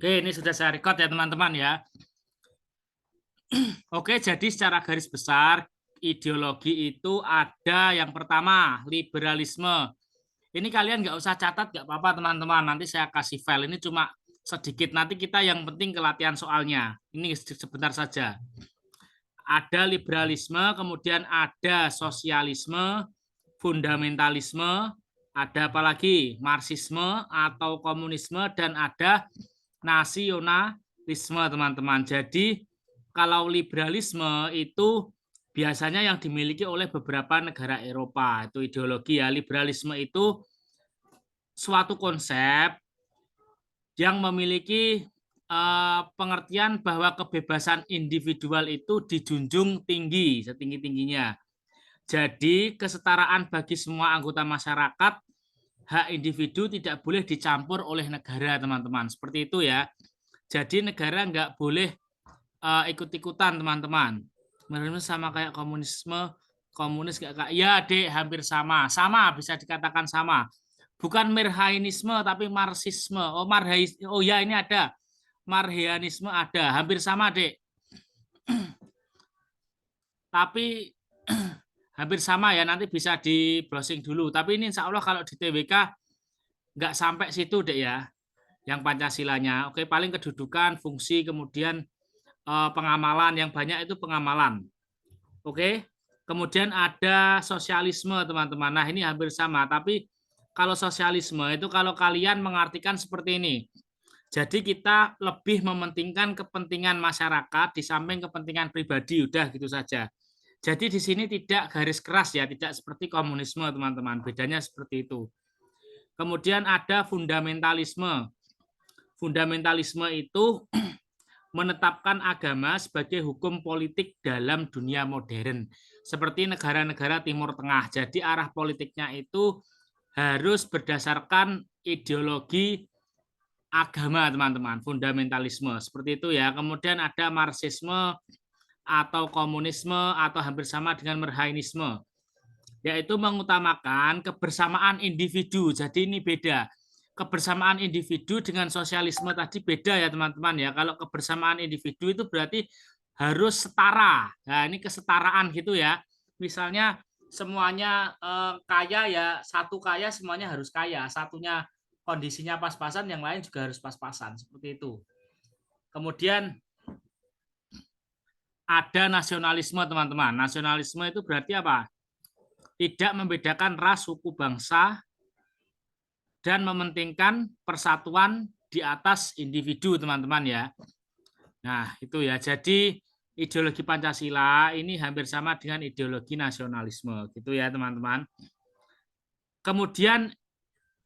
Oke, ini sudah saya record ya teman-teman ya. Oke, jadi secara garis besar ideologi itu ada yang pertama liberalisme. Ini kalian nggak usah catat, nggak apa-apa teman-teman. Nanti saya kasih file ini cuma sedikit. Nanti kita yang penting kelatihan soalnya. Ini sebentar saja. Ada liberalisme, kemudian ada sosialisme, fundamentalisme, ada apa lagi? Marxisme atau komunisme, dan ada nasionalisme, teman-teman. Jadi kalau liberalisme itu biasanya yang dimiliki oleh beberapa negara Eropa. Itu ideologi ya. Liberalisme itu suatu konsep yang memiliki pengertian bahwa kebebasan individual itu dijunjung tinggi, setinggi-tingginya. Jadi kesetaraan bagi semua anggota masyarakat, hak individu tidak boleh dicampur oleh negara, teman-teman. Seperti itu ya. Jadi negara nggak boleh ikut-ikutan, teman-teman. Menurut sama kayak komunisme, komunis kayak ya dek, hampir sama, bisa dikatakan sama. Bukan Marxisme tapi Marxisme. Oh ya, ini ada Marxianisme, ada, hampir sama dek. Tapi hampir sama ya, nanti bisa di browsing dulu. Tapi ini insya Allah kalau di TWK nggak sampai situ dek ya, yang Pancasilanya. Oke, paling kedudukan, fungsi, kemudian pengamalan, yang banyak itu pengamalan. Oke, kemudian ada sosialisme, teman-teman. Nah, ini hampir sama, tapi kalau sosialisme itu kalau kalian mengartikan seperti ini. Jadi kita lebih mementingkan kepentingan masyarakat di samping kepentingan pribadi, udah gitu saja. Jadi di sini tidak garis keras ya, tidak seperti komunisme, teman-teman. Bedanya seperti itu. Kemudian ada fundamentalisme. Fundamentalisme itu menetapkan agama sebagai hukum politik dalam dunia modern, seperti negara-negara Timur Tengah. Jadi arah politiknya itu harus berdasarkan ideologi agama, teman-teman, fundamentalisme. Seperti itu ya. Kemudian ada Marxisme atau komunisme atau hampir sama dengan Marxisme, yaitu mengutamakan kebersamaan individu. Jadi ini beda. Kebersamaan individu dengan sosialisme tadi beda ya teman-teman ya. Kalau kebersamaan individu itu berarti harus setara. Nah, ini kesetaraan gitu ya. Misalnya semuanya kaya ya, satu kaya semuanya harus kaya, satunya kondisinya pas-pasan, yang lain juga harus pas-pasan, seperti itu. Kemudian ada nasionalisme, teman-teman. Nasionalisme itu berarti apa? Tidak membedakan ras, suku, bangsa, dan mementingkan persatuan di atas individu, teman-teman ya. Nah, itu ya. Jadi ideologi Pancasila ini hampir sama dengan ideologi nasionalisme, gitu ya, teman-teman. Kemudian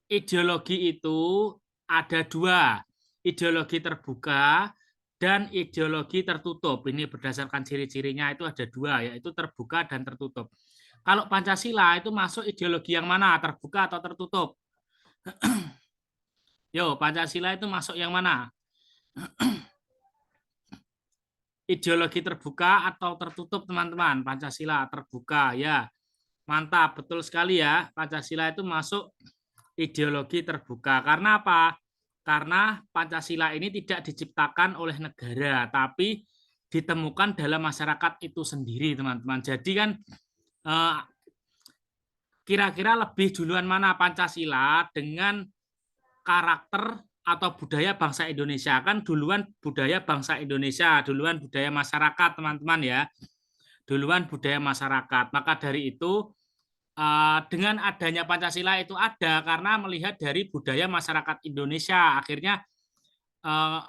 ideologi itu ada dua, ideologi terbuka dan ideologi tertutup. Ini berdasarkan ciri-cirinya itu ada dua, yaitu terbuka dan tertutup. Kalau Pancasila itu masuk ideologi yang mana, terbuka atau tertutup? Yo, Pancasila itu masuk yang mana? Ideologi terbuka atau tertutup, teman-teman? Pancasila terbuka ya. Mantap, betul sekali ya. Pancasila itu masuk ideologi terbuka. Karena apa? Karena Pancasila ini tidak diciptakan oleh negara, tapi ditemukan dalam masyarakat itu sendiri, teman-teman. Jadi kan kira-kira lebih duluan mana Pancasila dengan karakter atau budaya bangsa Indonesia? Kan duluan budaya bangsa Indonesia, duluan budaya masyarakat, teman-teman ya. Duluan budaya masyarakat. Maka dari itu dengan adanya Pancasila itu ada karena melihat dari budaya masyarakat Indonesia. Akhirnya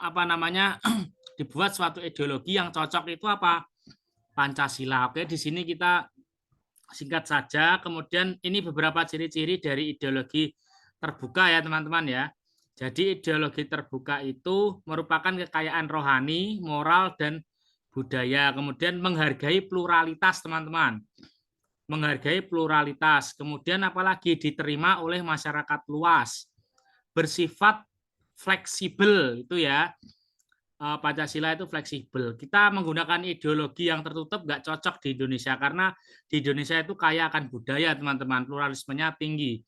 apa namanya dibuat suatu ideologi yang cocok itu apa? Pancasila. Oke, di sini kita singkat saja. Kemudian ini beberapa ciri-ciri dari ideologi terbuka ya teman-teman ya. Jadi ideologi terbuka itu merupakan kekayaan rohani, moral, dan budaya. Kemudian menghargai pluralitas, teman-teman. Menghargai pluralitas. Kemudian apalagi diterima oleh masyarakat luas. Bersifat fleksibel itu ya. Pancasila itu fleksibel. Kita menggunakan ideologi yang tertutup nggak cocok di Indonesia karena di Indonesia itu kaya akan budaya, teman-teman. Pluralismenya tinggi.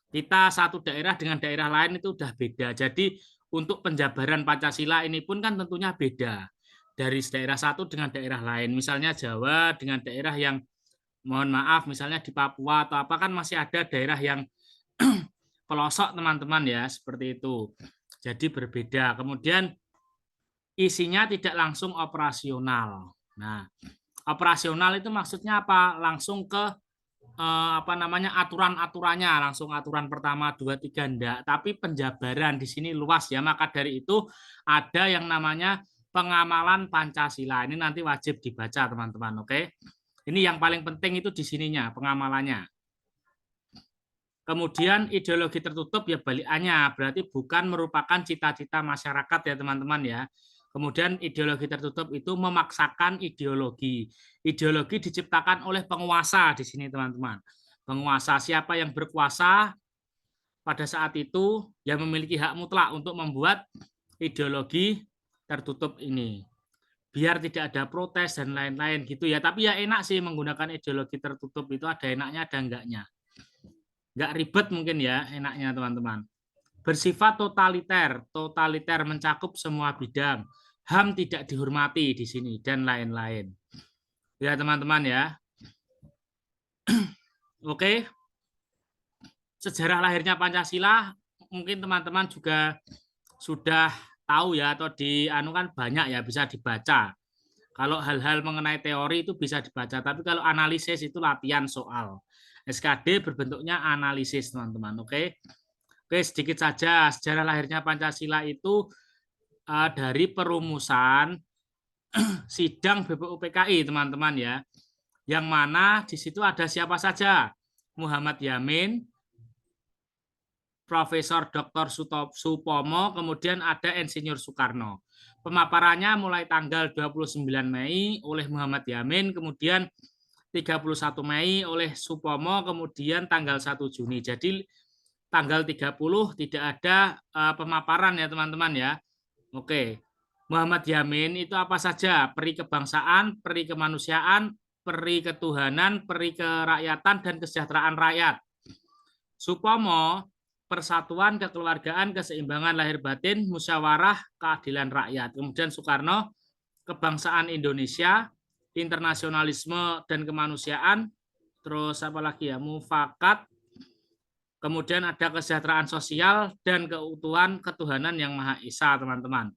Kita satu daerah dengan daerah lain itu udah beda. Jadi untuk penjabaran Pancasila ini pun kan tentunya beda dari daerah satu dengan daerah lain. Misalnya Jawa dengan daerah yang mohon maaf misalnya di Papua atau apa kan masih ada daerah yang pelosok teman-teman ya, seperti itu. Jadi berbeda. Kemudian isinya tidak langsung operasional. Nah, operasional itu maksudnya apa? Langsung ke apa namanya aturan-aturannya, langsung aturan pertama, 2, 3 enggak, tapi penjabaran di sini luas ya. Maka dari itu ada yang namanya pengamalan Pancasila. Ini nanti wajib dibaca teman-teman, oke? Ini yang paling penting itu di sininya, pengamalannya. Kemudian ideologi tertutup ya balikannya, berarti bukan merupakan cita-cita masyarakat ya teman-teman ya. Kemudian ideologi tertutup itu memaksakan ideologi. Ideologi diciptakan oleh penguasa di sini teman-teman. Penguasa, siapa yang berkuasa pada saat itu yang memiliki hak mutlak untuk membuat ideologi tertutup ini. Biar tidak ada protes dan lain-lain gitu ya. Tapi ya enak sih menggunakan ideologi tertutup itu, ada enaknya ada enggaknya. Enggak ribet mungkin ya, enaknya teman-teman. Bersifat totaliter, totaliter mencakup semua bidang. HAM tidak dihormati di sini dan lain-lain. Ya teman-teman ya. Oke. Sejarah lahirnya Pancasila mungkin teman-teman juga sudah tahu ya, atau di anu kan banyak ya, bisa dibaca. Kalau hal-hal mengenai teori itu bisa dibaca, tapi kalau analisis itu latihan soal. SKD berbentuknya analisis teman-teman. Oke. Oke, sedikit saja sejarah lahirnya Pancasila itu dari perumusan sidang BPUPKI teman-teman ya. Yang mana di situ ada siapa saja? Muhammad Yamin, Profesor Dr. Supomo, kemudian ada Insinyur Soekarno. Pemaparannya mulai tanggal 29 Mei oleh Muhammad Yamin, kemudian 31 Mei oleh Supomo, kemudian tanggal 1 Juni. Jadi tanggal 30 tidak ada pemaparan ya teman-teman ya. Oke. Muhammad Yamin itu apa saja? Peri kebangsaan, peri kemanusiaan, peri ketuhanan, peri kerakyatan, dan kesejahteraan rakyat. Supomo, persatuan, kekeluargaan, keseimbangan lahir batin, musyawarah, keadilan rakyat. Kemudian Soekarno, kebangsaan Indonesia, internasionalisme dan kemanusiaan, terus apa lagi ya, mufakat, kemudian ada kesejahteraan sosial dan keutuhan ketuhanan yang Maha Esa, teman-teman.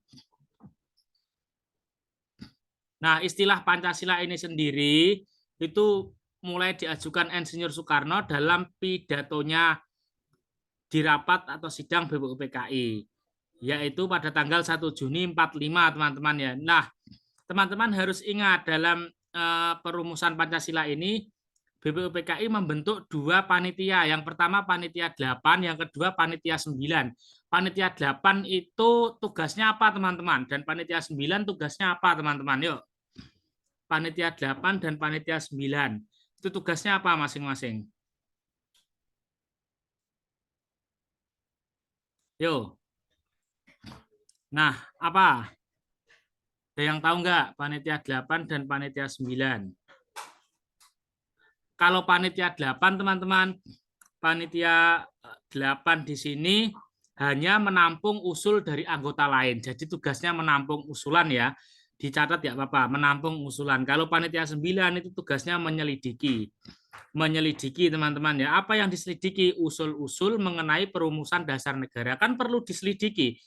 Nah, istilah Pancasila ini sendiri itu mulai diajukan Insinyur Soekarno dalam pidatonya di rapat atau sidang BPUPKI, yaitu pada tanggal 1 Juni 45, teman-teman ya. Nah, teman-teman harus ingat dalam perumusan Pancasila ini BPUPKI membentuk 2 panitia. Yang pertama panitia 8, yang kedua panitia 9. Panitia 8 itu tugasnya apa teman-teman? Dan panitia 9 tugasnya apa teman-teman? Yuk. Panitia 8 dan panitia 9. Itu tugasnya apa masing-masing? Yuk. Nah, apa? Ada yang tahu nggak panitia 8 dan panitia 9? Kalau panitia 8 teman-teman, panitia 8 di sini hanya menampung usul dari anggota lain. Jadi tugasnya menampung usulan ya. Dicatat ya Bapak, menampung usulan. Kalau panitia 9 itu tugasnya menyelidiki. Menyelidiki teman-teman ya. Apa yang diselidiki? Usul-usul mengenai perumusan dasar negara. Kan perlu diselidiki.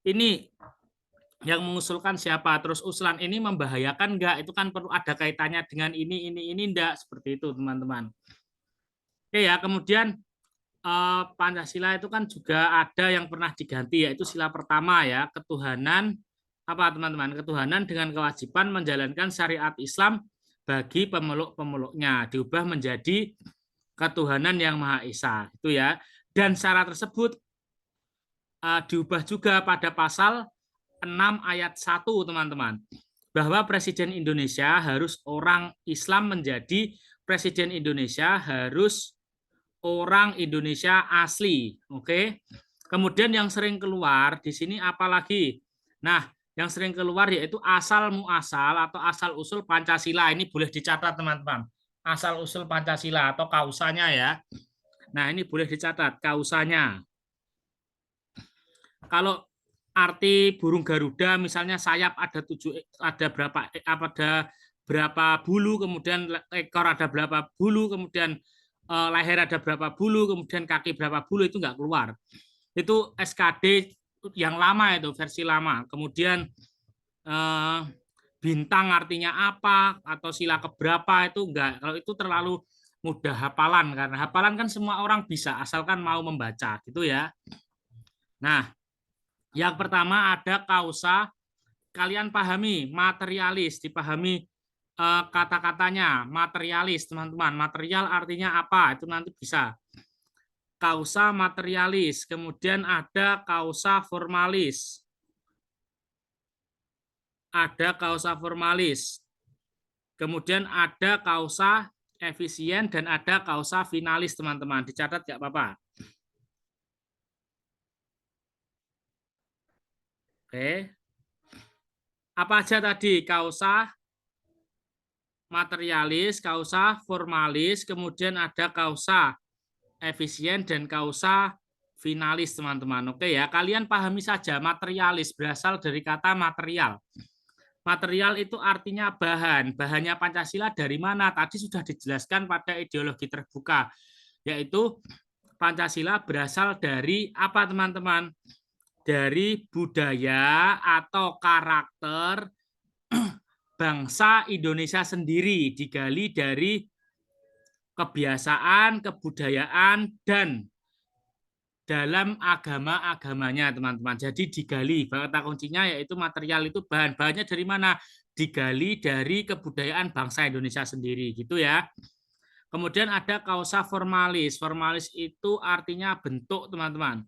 Ini yang mengusulkan siapa? Terus usulan ini membahayakan enggak? Itu kan perlu ada kaitannya dengan ini enggak? Seperti itu teman-teman. Oke ya, kemudian Pancasila itu kan juga ada yang pernah diganti, yaitu sila pertama ya, ketuhanan apa teman-teman? Ketuhanan dengan kewajiban menjalankan syariat Islam bagi pemeluk-pemeluknya, diubah menjadi ketuhanan yang Maha Esa, itu ya. Dan syarat tersebut diubah juga pada pasal 6 ayat 1 teman-teman, bahwa Presiden Indonesia harus orang Islam, menjadi Presiden Indonesia harus orang Indonesia asli. Oke. Kemudian yang sering keluar di sini apalagi? Nah, yang sering keluar yaitu asal muasal atau asal usul Pancasila. Ini boleh dicatat teman-teman. Asal usul Pancasila atau kausanya ya. Nah, ini boleh dicatat kausanya. Kalau arti burung Garuda, misalnya sayap ada 7, ada berapa bulu, kemudian ekor ada berapa bulu, kemudian leher ada berapa bulu, kemudian kaki berapa bulu, itu nggak keluar. Itu SKD yang lama, itu versi lama. Kemudian bintang artinya apa atau sila keberapa itu enggak. Kalau itu terlalu mudah hafalan, karena hafalan kan semua orang bisa asalkan mau membaca gitu ya. Nah, yang pertama ada kausa, kalian pahami materialis, dipahami kata-katanya materialis teman-teman. Material artinya apa? Itu nanti bisa. Kausa materialis, kemudian ada kausa formalis. Ada kausa formalis. Kemudian ada kausa efisien dan ada kausa finalis, teman-teman. Dicatat nggak apa-apa. Oke. Apa aja tadi? Kausa materialis, kausa formalis, kemudian ada kausa efisien dan kausa finalis, teman-teman. Oke ya, kalian pahami saja materialis berasal dari kata material. Material itu artinya bahan. Bahannya Pancasila dari mana? Tadi sudah dijelaskan pada ideologi terbuka, yaitu Pancasila berasal dari apa, teman-teman? Dari budaya atau karakter bangsa Indonesia sendiri, digali dari kebiasaan, kebudayaan, dan dalam agama-agamanya, teman-teman. Jadi digali, kata kuncinya yaitu material itu bahan-bahannya dari mana? Digali dari kebudayaan bangsa Indonesia sendiri, gitu ya. Kemudian ada kausa formalis. Formalis itu artinya bentuk, teman-teman.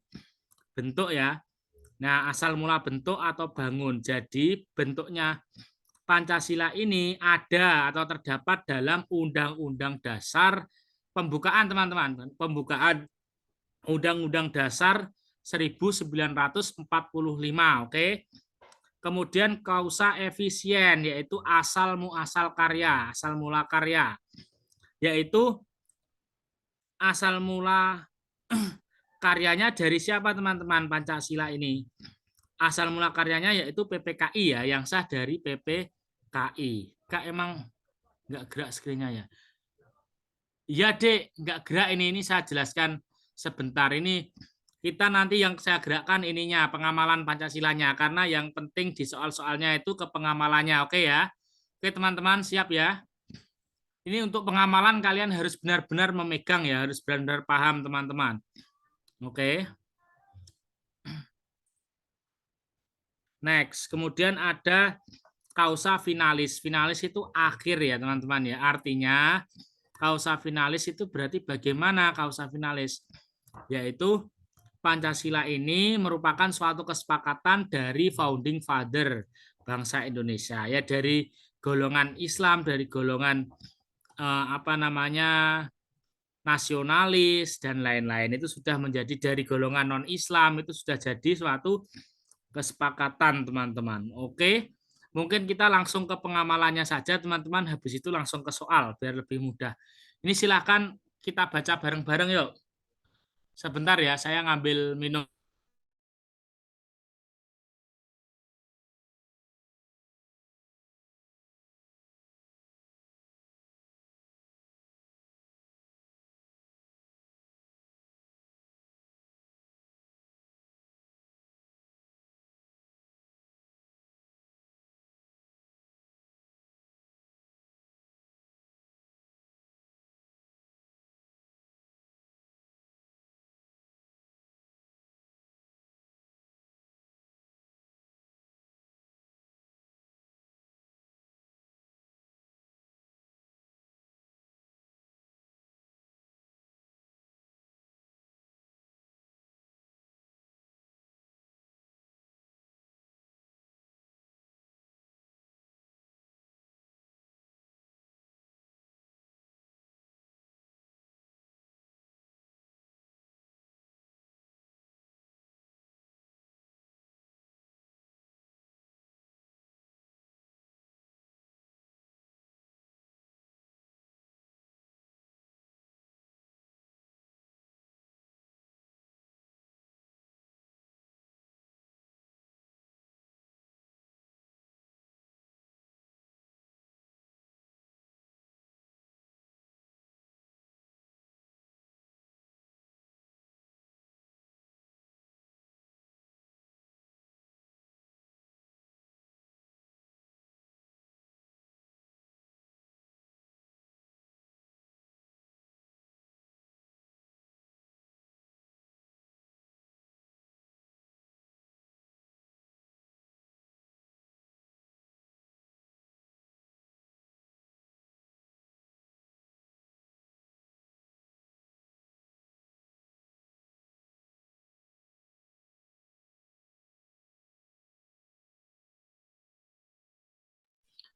Bentuk ya. Nah, asal mula bentuk atau bangun. Jadi bentuknya Pancasila ini ada atau terdapat dalam Undang-Undang Dasar pembukaan, teman-teman. Pembukaan Undang-Undang Dasar 1945, oke. Kemudian kausa efisien, yaitu asal muasal karya, asal mula karya, yaitu asal mula karyanya dari siapa, teman-teman? Pancasila ini asal mula karyanya yaitu PPKI ya, yang sah dari PPKI. Kak, emang nggak gerak screen-nya ya? Iya, Dek, nggak gerak ini saya jelaskan sebentar. Ini kita nanti yang saya gerakkan ininya, pengamalan Pancasilanya, karena yang penting di soal-soalnya itu ke pengamalannya, oke ya? Oke, teman-teman, siap ya? Ini untuk pengamalan kalian harus benar-benar memegang ya, harus benar-benar paham, teman-teman. Oke. Next, kemudian ada kausa finalis. Finalis itu akhir ya, teman-teman ya. Artinya kausa finalis itu berarti bagaimana kausa finalis? Yaitu Pancasila ini merupakan suatu kesepakatan dari founding father bangsa Indonesia ya, dari golongan Islam, dari golongan nasionalis dan lain-lain. Itu sudah menjadi dari golongan non-Islam, itu sudah jadi suatu kesepakatan, teman-teman. Oke, mungkin kita langsung ke pengamalannya saja, teman-teman. Habis itu langsung ke soal biar lebih mudah. Ini silakan kita baca bareng-bareng yuk. Sebentar ya, saya ngambil minum.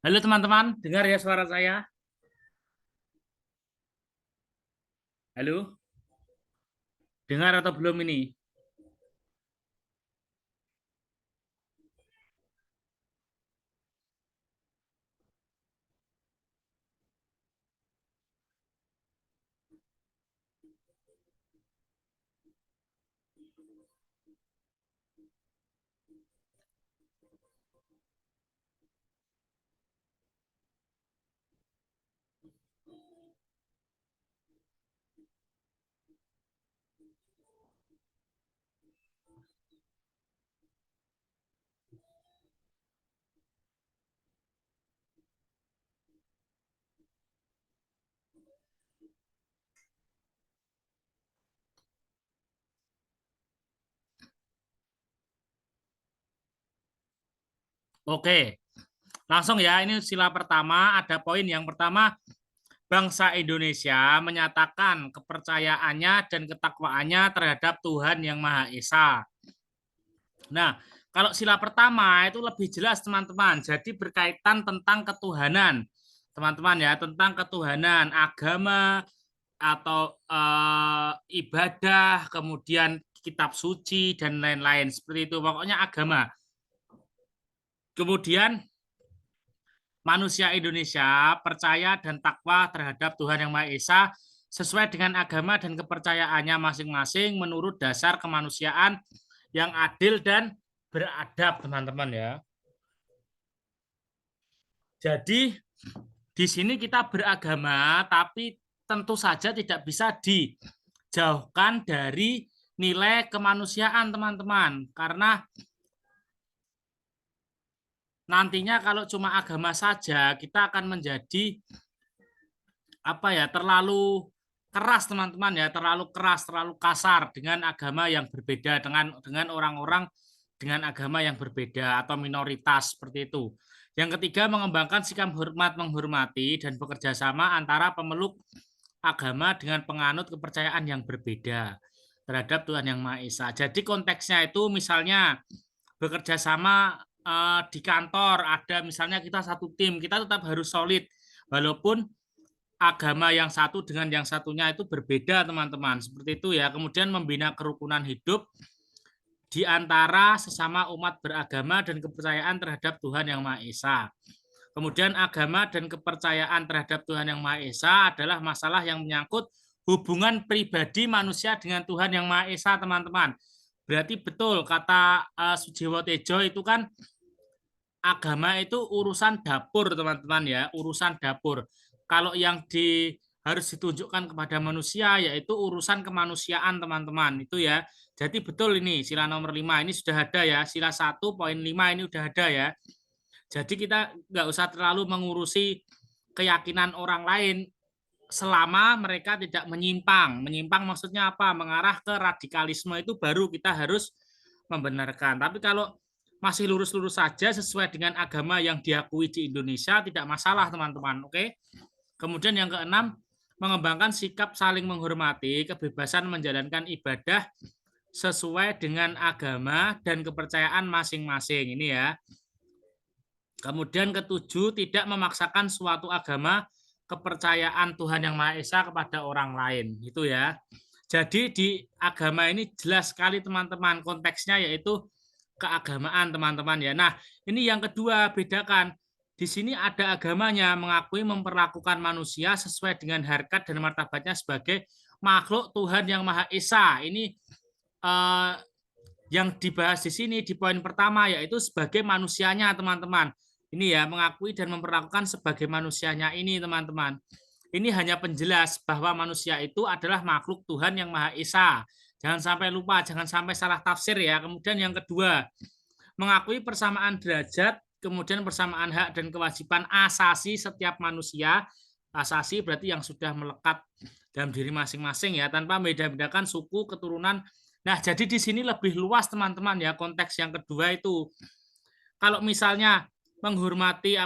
Halo teman-teman, dengar ya suara saya? Halo, dengar atau belum ini? Oke, langsung ya. Ini sila pertama, ada poin yang pertama, bangsa Indonesia menyatakan kepercayaannya dan ketakwaannya terhadap Tuhan Yang Maha Esa. Nah, kalau sila pertama itu lebih jelas teman-teman. Jadi berkaitan tentang ketuhanan. Teman-teman ya, tentang ketuhanan, agama atau ibadah, kemudian kitab suci dan lain-lain seperti itu. Pokoknya agama. Kemudian manusia Indonesia percaya dan takwa terhadap Tuhan Yang Maha Esa sesuai dengan agama dan kepercayaannya masing-masing menurut dasar kemanusiaan yang adil dan beradab, teman-teman ya. Jadi di sini kita beragama, tapi tentu saja tidak bisa dijauhkan dari nilai kemanusiaan, teman-teman. Karena nantinya kalau cuma agama saja, kita akan menjadi terlalu keras, teman-teman ya, terlalu keras, terlalu kasar dengan agama yang berbeda, dengan orang-orang dengan agama yang berbeda atau minoritas seperti itu. Yang ketiga, mengembangkan sikap hormat menghormati dan bekerja sama antara pemeluk agama dengan penganut kepercayaan yang berbeda terhadap Tuhan Yang Maha Esa. Jadi konteksnya itu misalnya bekerja sama di kantor, ada misalnya kita satu tim, kita tetap harus solid walaupun agama yang satu dengan yang satunya itu berbeda, teman-teman. Seperti itu ya. Kemudian membina kerukunan hidup di antara sesama umat beragama dan kepercayaan terhadap Tuhan Yang Maha Esa. Kemudian agama dan kepercayaan terhadap Tuhan Yang Maha Esa adalah masalah yang menyangkut hubungan pribadi manusia dengan Tuhan Yang Maha Esa, teman-teman. Berarti betul kata Sujiwo Tejo itu kan agama itu urusan dapur, teman-teman ya, urusan dapur. Kalau yang harus ditunjukkan kepada manusia yaitu urusan kemanusiaan, teman-teman. Itu ya. Jadi betul ini sila nomor 5 ini sudah ada ya. Sila 1.5 ini sudah ada ya. Jadi kita nggak usah terlalu mengurusi keyakinan orang lain selama mereka tidak menyimpang. Menyimpang maksudnya apa? Mengarah ke radikalisme itu baru kita harus membenarkan. Tapi kalau masih lurus-lurus saja sesuai dengan agama yang diakui di Indonesia tidak masalah, teman-teman. Oke. Kemudian yang keenam, mengembangkan sikap saling menghormati, kebebasan menjalankan ibadah sesuai dengan agama dan kepercayaan masing-masing. Ini ya. Kemudian ketujuh, tidak memaksakan suatu agama kepercayaan Tuhan Yang Maha Esa kepada orang lain. Itu ya. Jadi di agama ini jelas sekali, teman-teman, konteksnya yaitu keagamaan, teman-teman ya. Nah, ini yang kedua, bedakan. Di sini ada agamanya mengakui memperlakukan manusia sesuai dengan harkat dan martabatnya sebagai makhluk Tuhan Yang Maha Esa. Ini yang dibahas di sini di poin pertama yaitu sebagai manusianya, teman-teman. Ini ya, mengakui dan memperlakukan sebagai manusianya ini, teman-teman. Ini hanya penjelas bahwa manusia itu adalah makhluk Tuhan Yang Maha Esa. Jangan sampai lupa, jangan sampai salah tafsir ya. Kemudian yang kedua, mengakui persamaan derajat, kemudian persamaan hak dan kewajiban asasi setiap manusia. Asasi berarti yang sudah melekat dalam diri masing-masing ya, tanpa membeda-bedakan suku, keturunan. Nah, jadi di sini lebih luas, teman-teman ya, konteks yang kedua itu. Kalau misalnya menghormati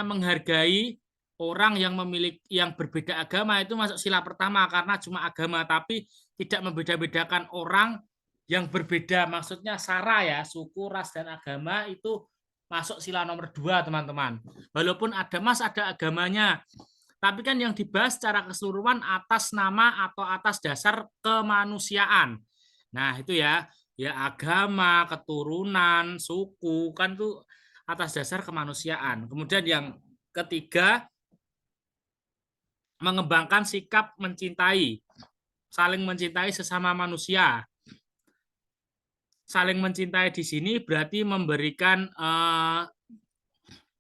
menghargai orang yang memiliki yang berbeda agama itu masuk sila pertama karena cuma agama, tapi tidak membeda-bedakan orang yang berbeda, maksudnya sara ya, suku, ras dan agama itu masuk sila nomor 2, teman-teman. Walaupun ada agamanya, tapi kan yang dibahas secara keseluruhan atas nama atau atas dasar kemanusiaan. Nah, itu ya agama, keturunan, suku, kan tuh atas dasar kemanusiaan. Kemudian yang ketiga, mengembangkan sikap mencintai, saling mencintai sesama manusia. Saling mencintai di sini berarti memberikan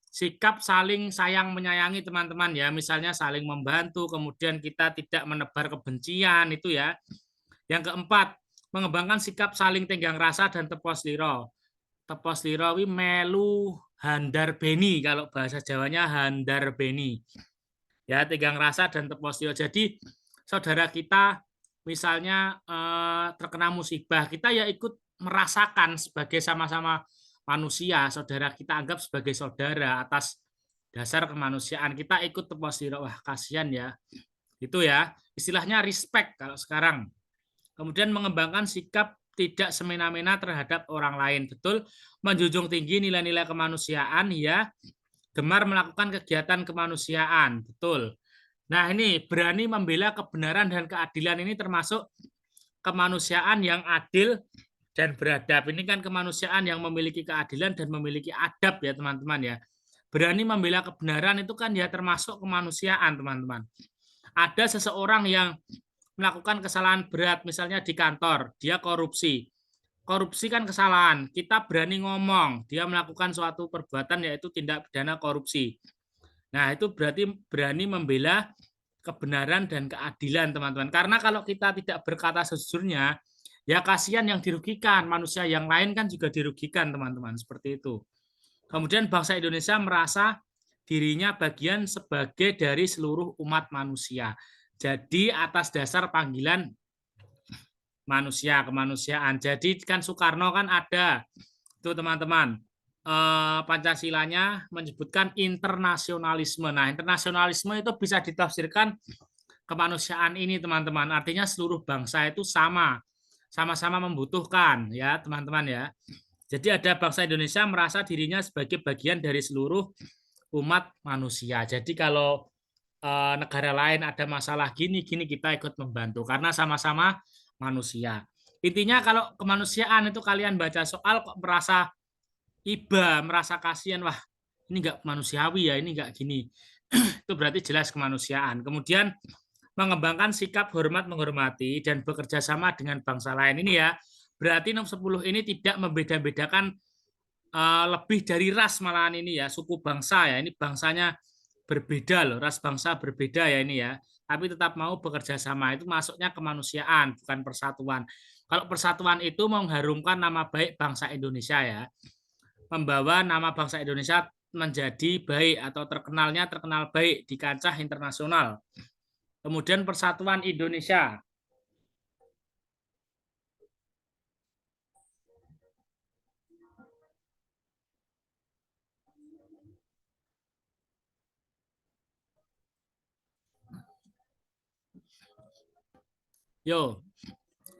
sikap saling sayang menyayangi, teman-teman ya. Misalnya saling membantu, kemudian kita tidak menebar kebencian, itu ya. Yang keempat, mengembangkan sikap saling tenggang rasa dan tepos liro. Tepos liro wi melu handar beni, kalau bahasa Jawanya handar beni. Ya, tenggang rasa dan tepos liro. Jadi saudara kita misalnya terkena musibah, kita ya ikut merasakan sebagai sama-sama manusia, saudara kita anggap sebagai saudara atas dasar kemanusiaan, kita ikut tepos liro. Wah, kasihan ya. Itu ya, istilahnya respect kalau sekarang. Kemudian mengembangkan sikap tidak semena-mena terhadap orang lain. Betul, menjunjung tinggi nilai-nilai kemanusiaan ya, gemar melakukan kegiatan kemanusiaan. Betul. Nah, ini berani membela kebenaran dan keadilan, ini termasuk kemanusiaan yang adil dan beradab. Ini kan kemanusiaan yang memiliki keadilan dan memiliki adab ya, teman-teman ya. Berani membela kebenaran itu kan ya termasuk kemanusiaan, teman-teman. Ada seseorang yang melakukan kesalahan berat, misalnya di kantor, dia korupsi. Korupsi kan kesalahan, kita berani ngomong, dia melakukan suatu perbuatan yaitu tindak pidana korupsi. Nah, itu berarti berani membela kebenaran dan keadilan, teman-teman. Karena kalau kita tidak berkata sejujurnya, ya kasihan yang dirugikan, manusia yang lain kan juga dirugikan, teman-teman, seperti itu. Kemudian bangsa Indonesia merasa dirinya bagian sebagai dari seluruh umat manusia. Jadi atas dasar panggilan manusia, kemanusiaan. Jadi kan Soekarno kan ada itu, teman-teman, Pancasilanya menyebutkan internasionalisme. Nah, internasionalisme itu bisa ditafsirkan kemanusiaan ini, teman-teman. Artinya seluruh bangsa itu sama-sama membutuhkan ya, teman-teman ya. Jadi ada bangsa Indonesia merasa dirinya sebagai bagian dari seluruh umat manusia. Jadi kalau negara lain ada masalah gini kita ikut membantu karena sama-sama manusia. Intinya kalau kemanusiaan itu kalian baca soal kok merasa iba, merasa kasihan, wah ini enggak manusiawi ya, ini enggak gini. Itu berarti jelas kemanusiaan. Kemudian mengembangkan sikap hormat menghormati dan bekerja sama dengan bangsa lain. Ini ya, berarti nomor 10 ini tidak membeda-bedakan lebih dari ras malahan ini ya, suku bangsa ya. Ini bangsanya berbeda loh, ras bangsa berbeda ya ini ya. Tapi tetap mau bekerja sama, itu masuknya kemanusiaan, bukan persatuan. Kalau persatuan itu mengharumkan nama baik bangsa Indonesia ya. Membawa nama bangsa Indonesia menjadi baik atau terkenal baik di kancah internasional. Kemudian persatuan Indonesia. Yo,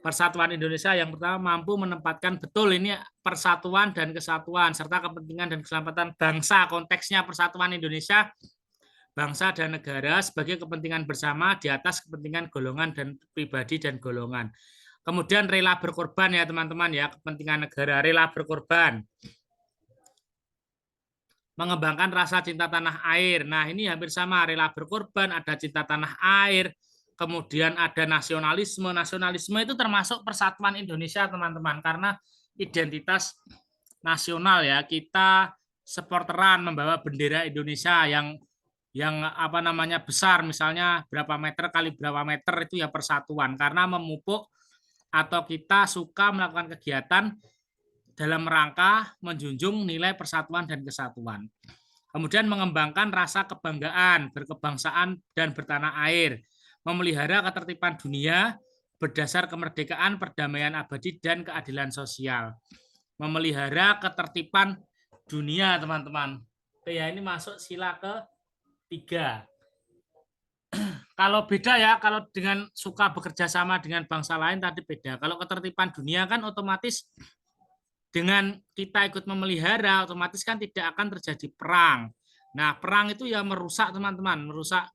persatuan Indonesia yang pertama mampu menempatkan betul ini persatuan dan kesatuan serta kepentingan dan keselamatan bangsa. Konteksnya persatuan Indonesia, bangsa dan negara sebagai kepentingan bersama di atas kepentingan golongan dan pribadi dan golongan. Kemudian rela berkorban ya teman-teman ya, kepentingan negara, rela berkorban. Mengembangkan rasa cinta tanah air. Nah, ini hampir sama, rela berkorban, ada cinta tanah air, kemudian ada nasionalisme. Nasionalisme itu termasuk persatuan Indonesia, teman-teman, karena identitas nasional ya. Kita supporteran membawa bendera Indonesia yang apa namanya besar, misalnya berapa meter kali berapa meter, itu ya persatuan, karena memupuk atau kita suka melakukan kegiatan dalam rangka menjunjung nilai persatuan dan kesatuan. Kemudian mengembangkan rasa kebanggaan, berkebangsaan dan bertanah air, memelihara ketertiban dunia berdasar kemerdekaan, perdamaian abadi dan keadilan sosial. Memelihara ketertiban dunia, teman-teman. Ya, ini masuk sila ke-3. Kalau beda ya, kalau dengan suka bekerja sama dengan bangsa lain tadi beda. Kalau ketertiban dunia kan otomatis dengan kita ikut memelihara, otomatis kan tidak akan terjadi perang. Nah, perang itu ya merusak teman-teman, merusak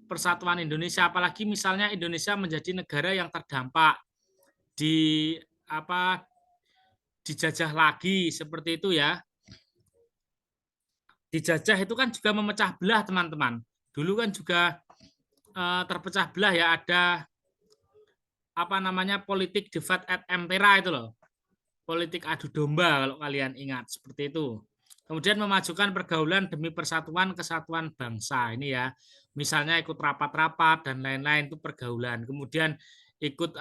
persatuan Indonesia. Apalagi misalnya Indonesia menjadi negara yang terdampak di dijajah lagi seperti itu ya. Dijajah itu kan juga memecah belah teman-teman. Dulu kan juga terpecah belah ya, ada politik divide et impera itu loh. Politik adu domba kalau kalian ingat seperti itu. Kemudian memajukan pergaulan demi persatuan kesatuan bangsa ini ya. Misalnya ikut rapat-rapat dan lain-lain itu pergaulan. Kemudian ikut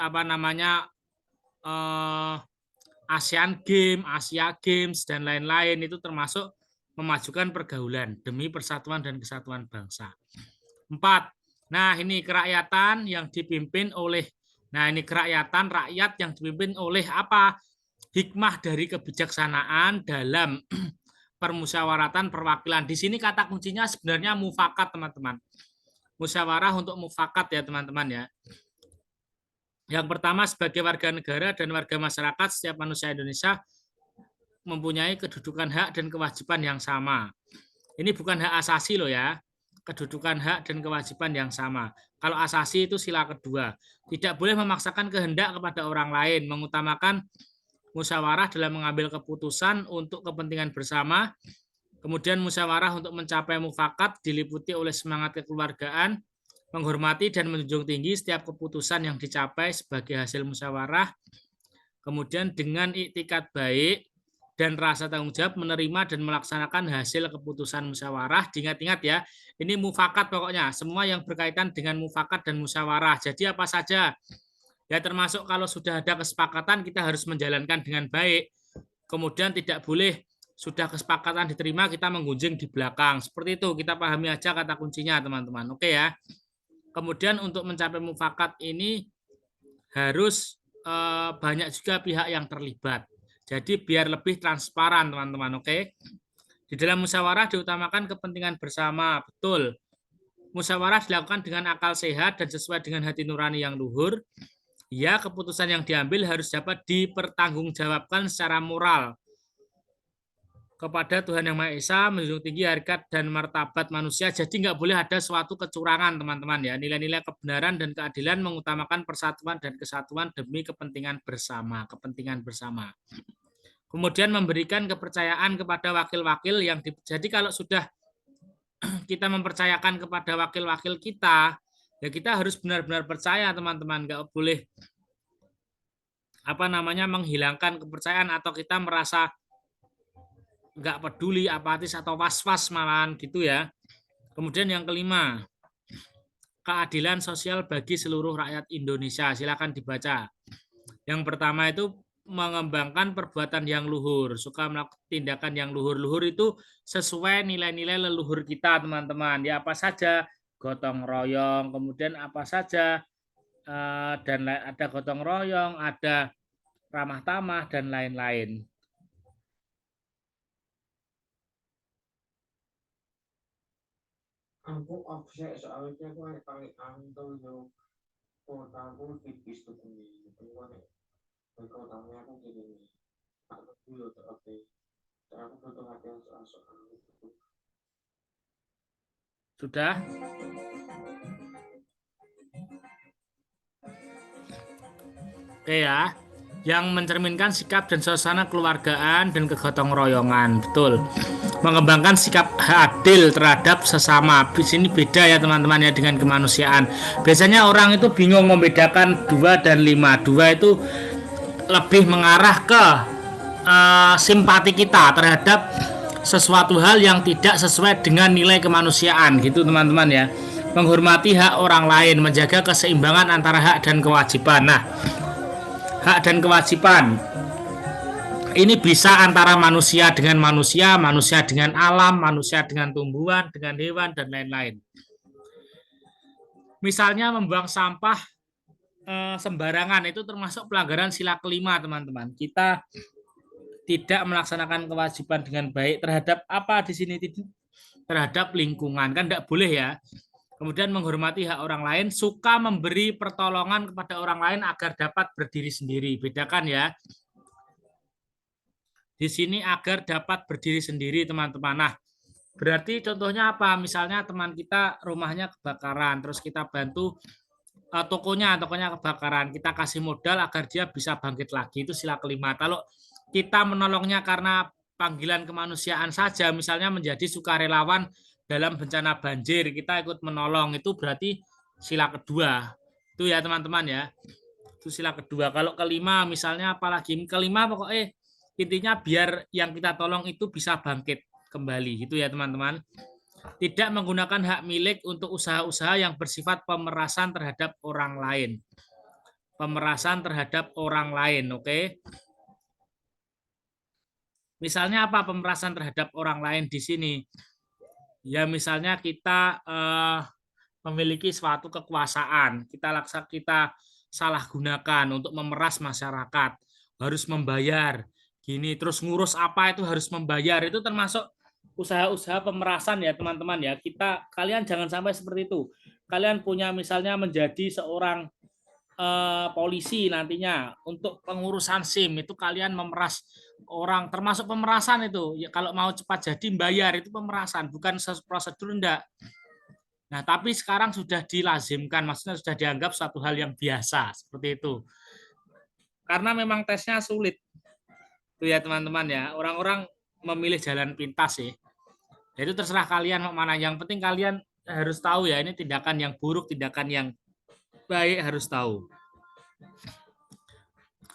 ASEAN Games, Asia Games dan lain-lain itu termasuk memajukan pergaulan demi persatuan dan kesatuan bangsa. 4. Nah, ini kerakyatan yang dipimpin oleh rakyat yang dipimpin oleh apa? Hikmah dari kebijaksanaan dalam permusyawaratan perwakilan. Di sini kata kuncinya sebenarnya mufakat, teman-teman. Musyawarah untuk mufakat ya, teman-teman ya. Yang pertama, sebagai warga negara dan warga masyarakat, setiap manusia Indonesia mempunyai kedudukan hak dan kewajiban yang sama. Ini bukan hak asasi loh ya. Kedudukan hak dan kewajiban yang sama. Kalau asasi itu sila kedua. Tidak boleh memaksakan kehendak kepada orang lain, mengutamakan musyawarah dalam mengambil keputusan untuk kepentingan bersama, kemudian musyawarah untuk mencapai mufakat diliputi oleh semangat kekeluargaan, menghormati dan menjunjung tinggi setiap keputusan yang dicapai sebagai hasil musyawarah, kemudian dengan iktikat baik dan rasa tanggung jawab menerima dan melaksanakan hasil keputusan musyawarah. Diingat-ingat ya, ini mufakat pokoknya, semua yang berkaitan dengan mufakat dan musyawarah. Jadi apa saja? Ya termasuk kalau sudah ada kesepakatan kita harus menjalankan dengan baik. Kemudian tidak boleh sudah kesepakatan diterima kita menggunjing di belakang. Seperti itu kita pahami aja kata kuncinya teman-teman. Oke ya. Kemudian untuk mencapai mufakat ini harus banyak juga pihak yang terlibat. Jadi biar lebih transparan teman-teman. Oke. Di dalam musyawarah diutamakan kepentingan bersama. Betul. Musyawarah dilakukan dengan akal sehat dan sesuai dengan hati nurani yang luhur. Ya, keputusan yang diambil harus dapat dipertanggungjawabkan secara moral kepada Tuhan Yang Maha Esa, menjunjung tinggi harkat dan martabat manusia. Jadi nggak boleh ada suatu kecurangan, teman-teman ya. Nilai-nilai kebenaran dan keadilan mengutamakan persatuan dan kesatuan demi kepentingan bersama. Kemudian memberikan kepercayaan kepada wakil-wakil yang jadi kalau sudah kita mempercayakan kepada wakil-wakil kita, ya kita harus benar-benar percaya teman-teman, nggak boleh menghilangkan kepercayaan atau kita merasa nggak peduli, apatis atau was-was malahan gitu ya. Kemudian yang kelima, keadilan sosial bagi seluruh rakyat Indonesia. Silakan dibaca. Yang pertama itu mengembangkan perbuatan yang luhur, suka melakukan tindakan yang luhur-luhur itu sesuai nilai-nilai leluhur kita teman-teman. Ya apa saja, gotong royong, kemudian apa saja dan ada gotong royong, ada ramah tamah dan lain-lain. Aku offset soalnya aku paling antol yo kotaku tipis tuh ini kotaku aku gini aku dulu tuh oke aku butuh latihan soal itu. Sudah? Oke ya, yang mencerminkan sikap dan suasana keluargaan dan kegotong royongan, betul. Mengembangkan sikap adil terhadap sesama. Di sini beda ya teman-teman ya dengan kemanusiaan. Biasanya orang itu bingung membedakan 2 dan 5. 2 itu lebih mengarah ke simpati kita terhadap sesuatu hal yang tidak sesuai dengan nilai kemanusiaan gitu teman-teman ya. Menghormati hak orang lain, menjaga keseimbangan antara hak dan kewajiban. Nah, hak dan kewajiban ini bisa antara manusia dengan manusia, manusia dengan alam, manusia dengan tumbuhan, dengan hewan, dan lain-lain. Misalnya membuang sampah sembarangan itu termasuk pelanggaran sila kelima, teman-teman. Kita tidak melaksanakan kewajiban dengan baik terhadap apa di sini, terhadap lingkungan, kan tidak boleh ya. Kemudian menghormati hak orang lain, suka memberi pertolongan kepada orang lain agar dapat berdiri sendiri. Bedakan ya. Di sini agar dapat berdiri sendiri, teman-teman. Nah, berarti contohnya apa? Misalnya teman kita rumahnya kebakaran, terus kita bantu tokonya kebakaran, kita kasih modal agar dia bisa bangkit lagi. Itu sila kelima. Kalau kita menolongnya karena panggilan kemanusiaan saja, misalnya menjadi sukarelawan dalam bencana banjir, kita ikut menolong, itu berarti sila kedua. Itu ya teman-teman ya. Itu sila kedua. Kalau kelima misalnya apalagi kelima pokoknya intinya biar yang kita tolong itu bisa bangkit kembali. Itu ya teman-teman. Tidak menggunakan hak milik untuk usaha-usaha yang bersifat pemerasan terhadap orang lain. Pemerasan terhadap orang lain, oke? Misalnya apa pemerasan terhadap orang lain di sini? Ya misalnya kita memiliki suatu kekuasaan, kita salah gunakan untuk memeras masyarakat, harus membayar, gini terus ngurus apa itu harus membayar, itu termasuk usaha-usaha pemerasan ya teman-teman ya. Kalian jangan sampai seperti itu. Kalian punya misalnya menjadi seorang polisi nantinya untuk pengurusan SIM, itu kalian memeras orang, termasuk pemerasan itu ya. Kalau mau cepat jadi bayar itu pemerasan, bukan prosedur enggak. Nah, tapi sekarang sudah dilazimkan, maksudnya sudah dianggap suatu hal yang biasa seperti itu. Karena memang tesnya sulit. Itu ya teman-teman ya. Orang-orang memilih jalan pintas sih. Jadi terserah kalian mau mana. Yang penting kalian harus tahu ya, ini tindakan yang buruk, tindakan yang baik harus tahu.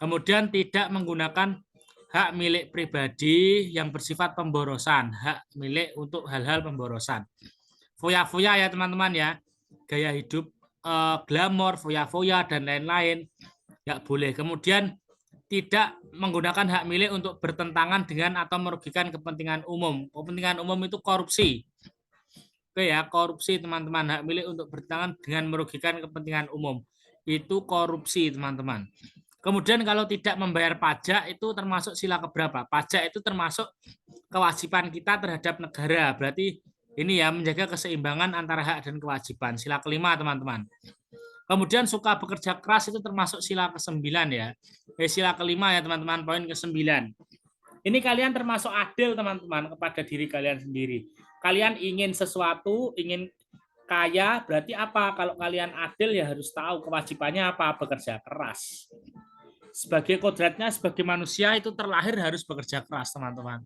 Kemudian tidak menggunakan hak milik pribadi yang bersifat pemborosan, hak milik untuk hal-hal pemborosan. Foya-foya ya teman-teman ya, gaya hidup glamor, foya-foya dan lain-lain nggak boleh. Kemudian tidak menggunakan hak milik untuk bertentangan dengan atau merugikan kepentingan umum. Kepentingan umum itu korupsi. Oke ya, korupsi teman-teman, hak milik untuk bertentangan dengan merugikan kepentingan umum. Itu korupsi teman-teman. Kemudian kalau tidak membayar pajak itu termasuk sila keberapa? Pajak itu termasuk kewajiban kita terhadap negara. Berarti ini ya menjaga keseimbangan antara hak dan kewajiban. Sila kelima teman-teman. Kemudian suka bekerja keras itu termasuk sila ke-9 ya. Sila kelima ya teman-teman, poin ke-9. Ini kalian termasuk adil teman-teman kepada diri kalian sendiri. Kalian ingin sesuatu, ingin kaya, berarti apa? Kalau kalian adil ya harus tahu kewajibannya apa, bekerja keras. Sebagai kodratnya sebagai manusia itu terlahir harus bekerja keras teman-teman.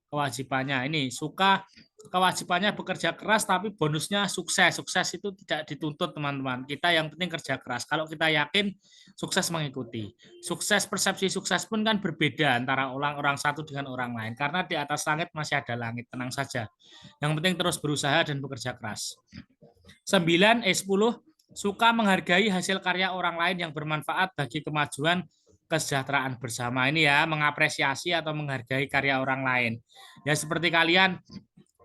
Kewajibannya ini suka kewajibannya bekerja keras tapi bonusnya sukses. Sukses itu tidak dituntut teman-teman. Kita yang penting kerja keras. Kalau kita yakin sukses mengikuti. Sukses, persepsi sukses pun kan berbeda antara orang satu dengan orang lain. Karena di atas langit masih ada langit, tenang saja. Yang penting terus berusaha dan bekerja keras. 10 suka menghargai hasil karya orang lain yang bermanfaat bagi kemajuan kesejahteraan bersama. Ini ya, mengapresiasi atau menghargai karya orang lain. Ya seperti kalian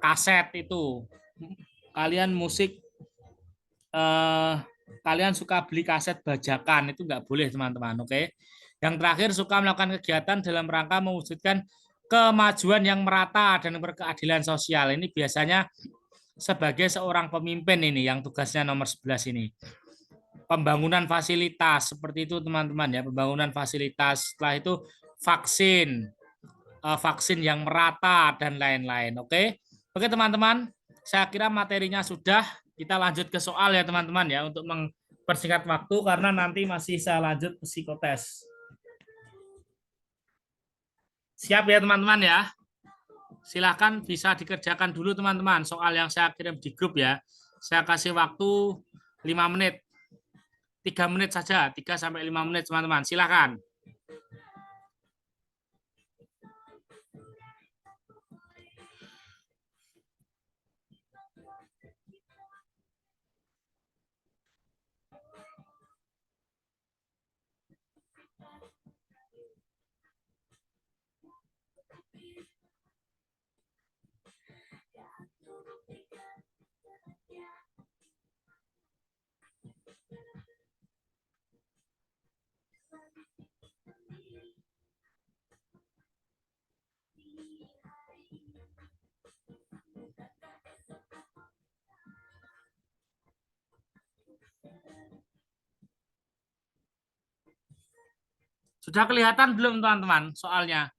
kaset itu, kalian musik, kalian suka beli kaset bajakan, itu nggak boleh teman-teman, oke? Yang terakhir suka melakukan kegiatan dalam rangka mewujudkan kemajuan yang merata dan berkeadilan sosial. Ini biasanya sebagai seorang pemimpin ini yang tugasnya nomor 11 ini. Pembangunan fasilitas seperti itu teman-teman ya, pembangunan fasilitas, setelah itu vaksin yang merata dan lain-lain. Oke. Oke teman-teman, saya kira materinya sudah, kita lanjut ke soal ya teman-teman ya, untuk mempersingkat waktu karena nanti masih saya lanjut psikotes. Siap ya teman-teman ya. Silakan bisa dikerjakan dulu teman-teman soal yang saya kirim di grup ya. Saya kasih waktu 5 menit. 3 menit saja, 3 sampai 5 menit teman-teman. Silakan. Sudah kelihatan belum teman-teman soalnya?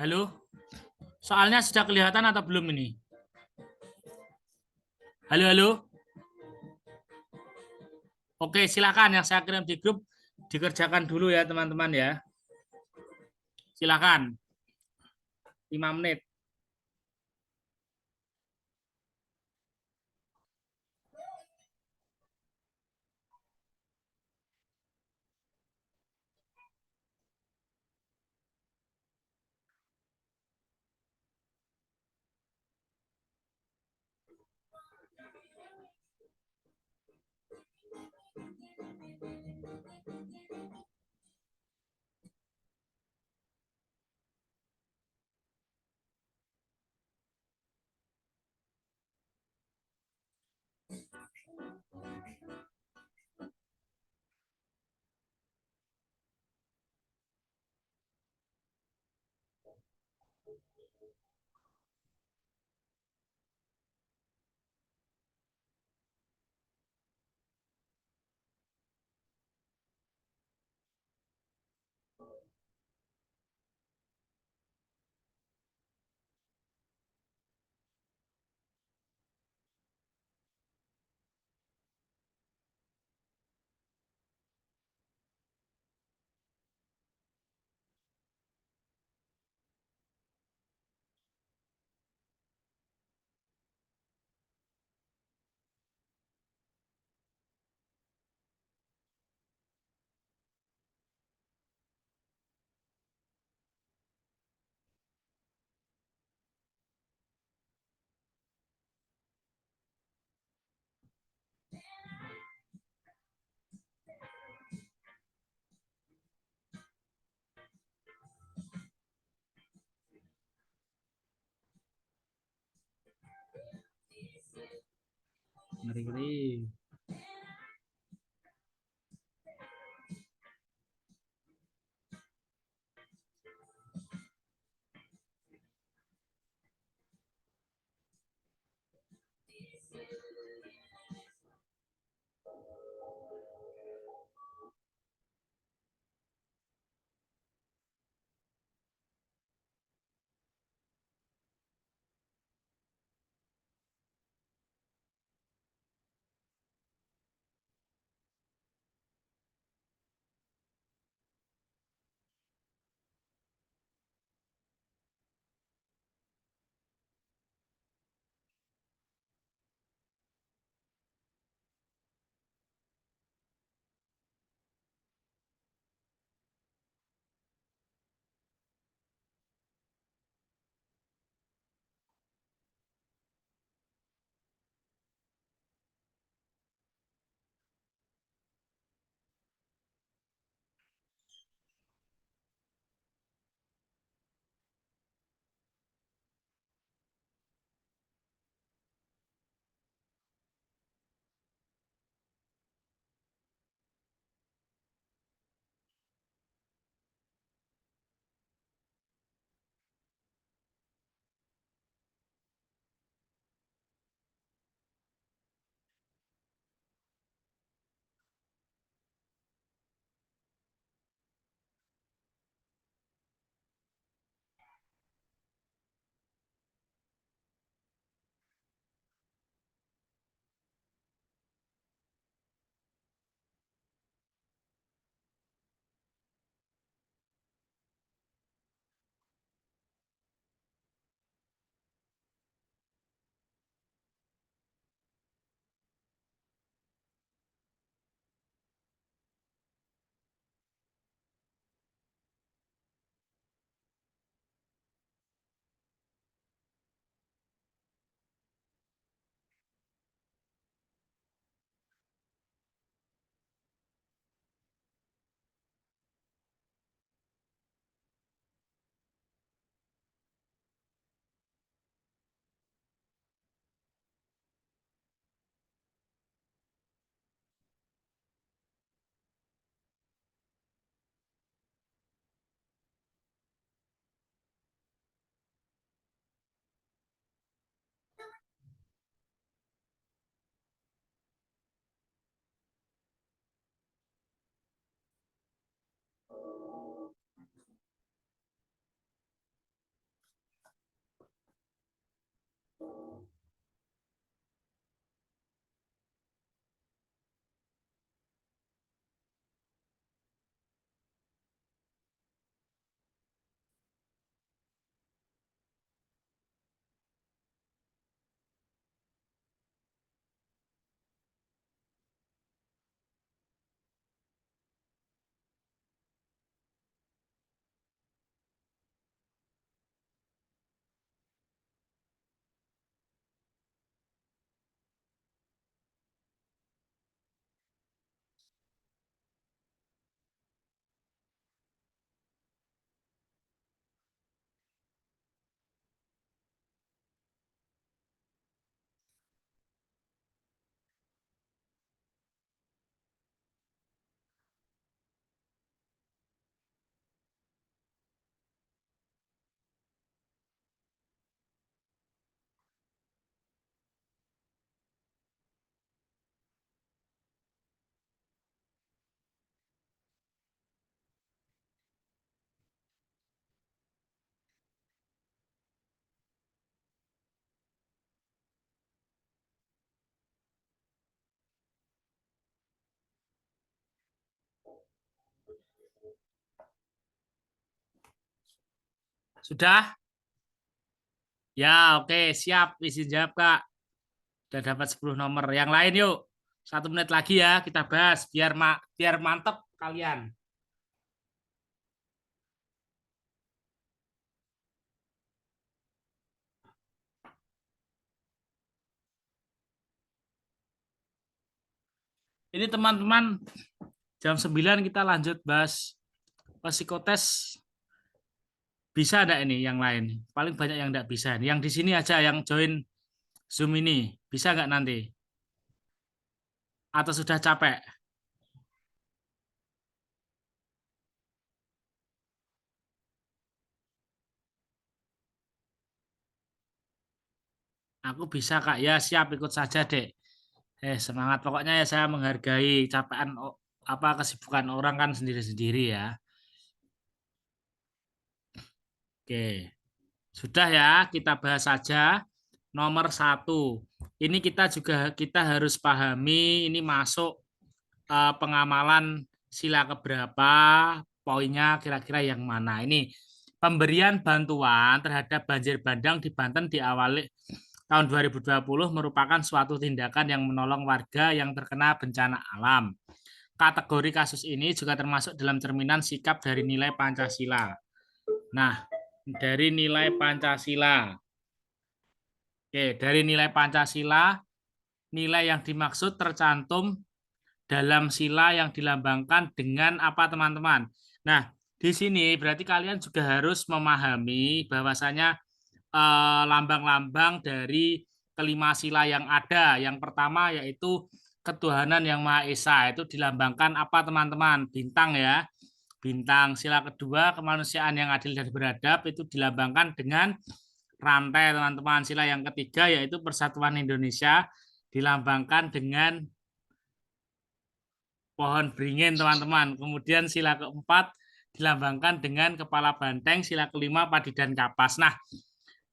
Halo, soalnya sudah kelihatan atau belum ini? Halo, halo. Oke, silakan yang saya kirim di grup dikerjakan dulu ya teman-teman ya. Silakan. 5 menit. Ngeri-ngeri. Sudah? Ya, oke, siap. Izin jawab, Kak. Udah dapat 10 nomor. Yang lain yuk. 1 menit lagi ya kita bahas biar mantep kalian. Ini teman-teman jam 9 kita lanjut bahas psikotes. Bisa enggak ini yang lain? Paling banyak yang enggak bisa. Yang di sini aja yang join Zoom ini. Bisa enggak nanti? Atau sudah capek? Aku bisa, Kak. Ya, siap ikut saja, Dek. Semangat. Pokoknya ya saya menghargai capaian apa kesibukan orang kan sendiri-sendiri ya. Oke. Sudah ya, kita bahas saja. Nomor 1. Ini kita harus pahami ini masuk pengamalan sila keberapa, poinnya kira-kira yang mana. Ini pemberian bantuan terhadap banjir bandang di Banten diawali tahun 2020 merupakan suatu tindakan yang menolong warga yang terkena bencana alam. Kategori kasus ini juga termasuk dalam cerminan sikap dari nilai Pancasila. Nah, dari nilai Pancasila. Oke, dari nilai Pancasila, nilai yang dimaksud tercantum dalam sila yang dilambangkan dengan apa, teman-teman? Nah, di sini berarti kalian juga harus memahami bahwasanya lambang-lambang dari kelima sila yang ada. Yang pertama yaitu ketuhanan yang Maha Esa, itu dilambangkan apa, teman-teman? Bintang ya. Bintang. Sila kedua kemanusiaan yang adil dan beradab, itu dilambangkan dengan rantai, teman-teman. Sila yang ketiga yaitu persatuan Indonesia, dilambangkan dengan pohon beringin, teman-teman. Kemudian sila keempat dilambangkan dengan kepala banteng, sila kelima padi dan kapas. Nah,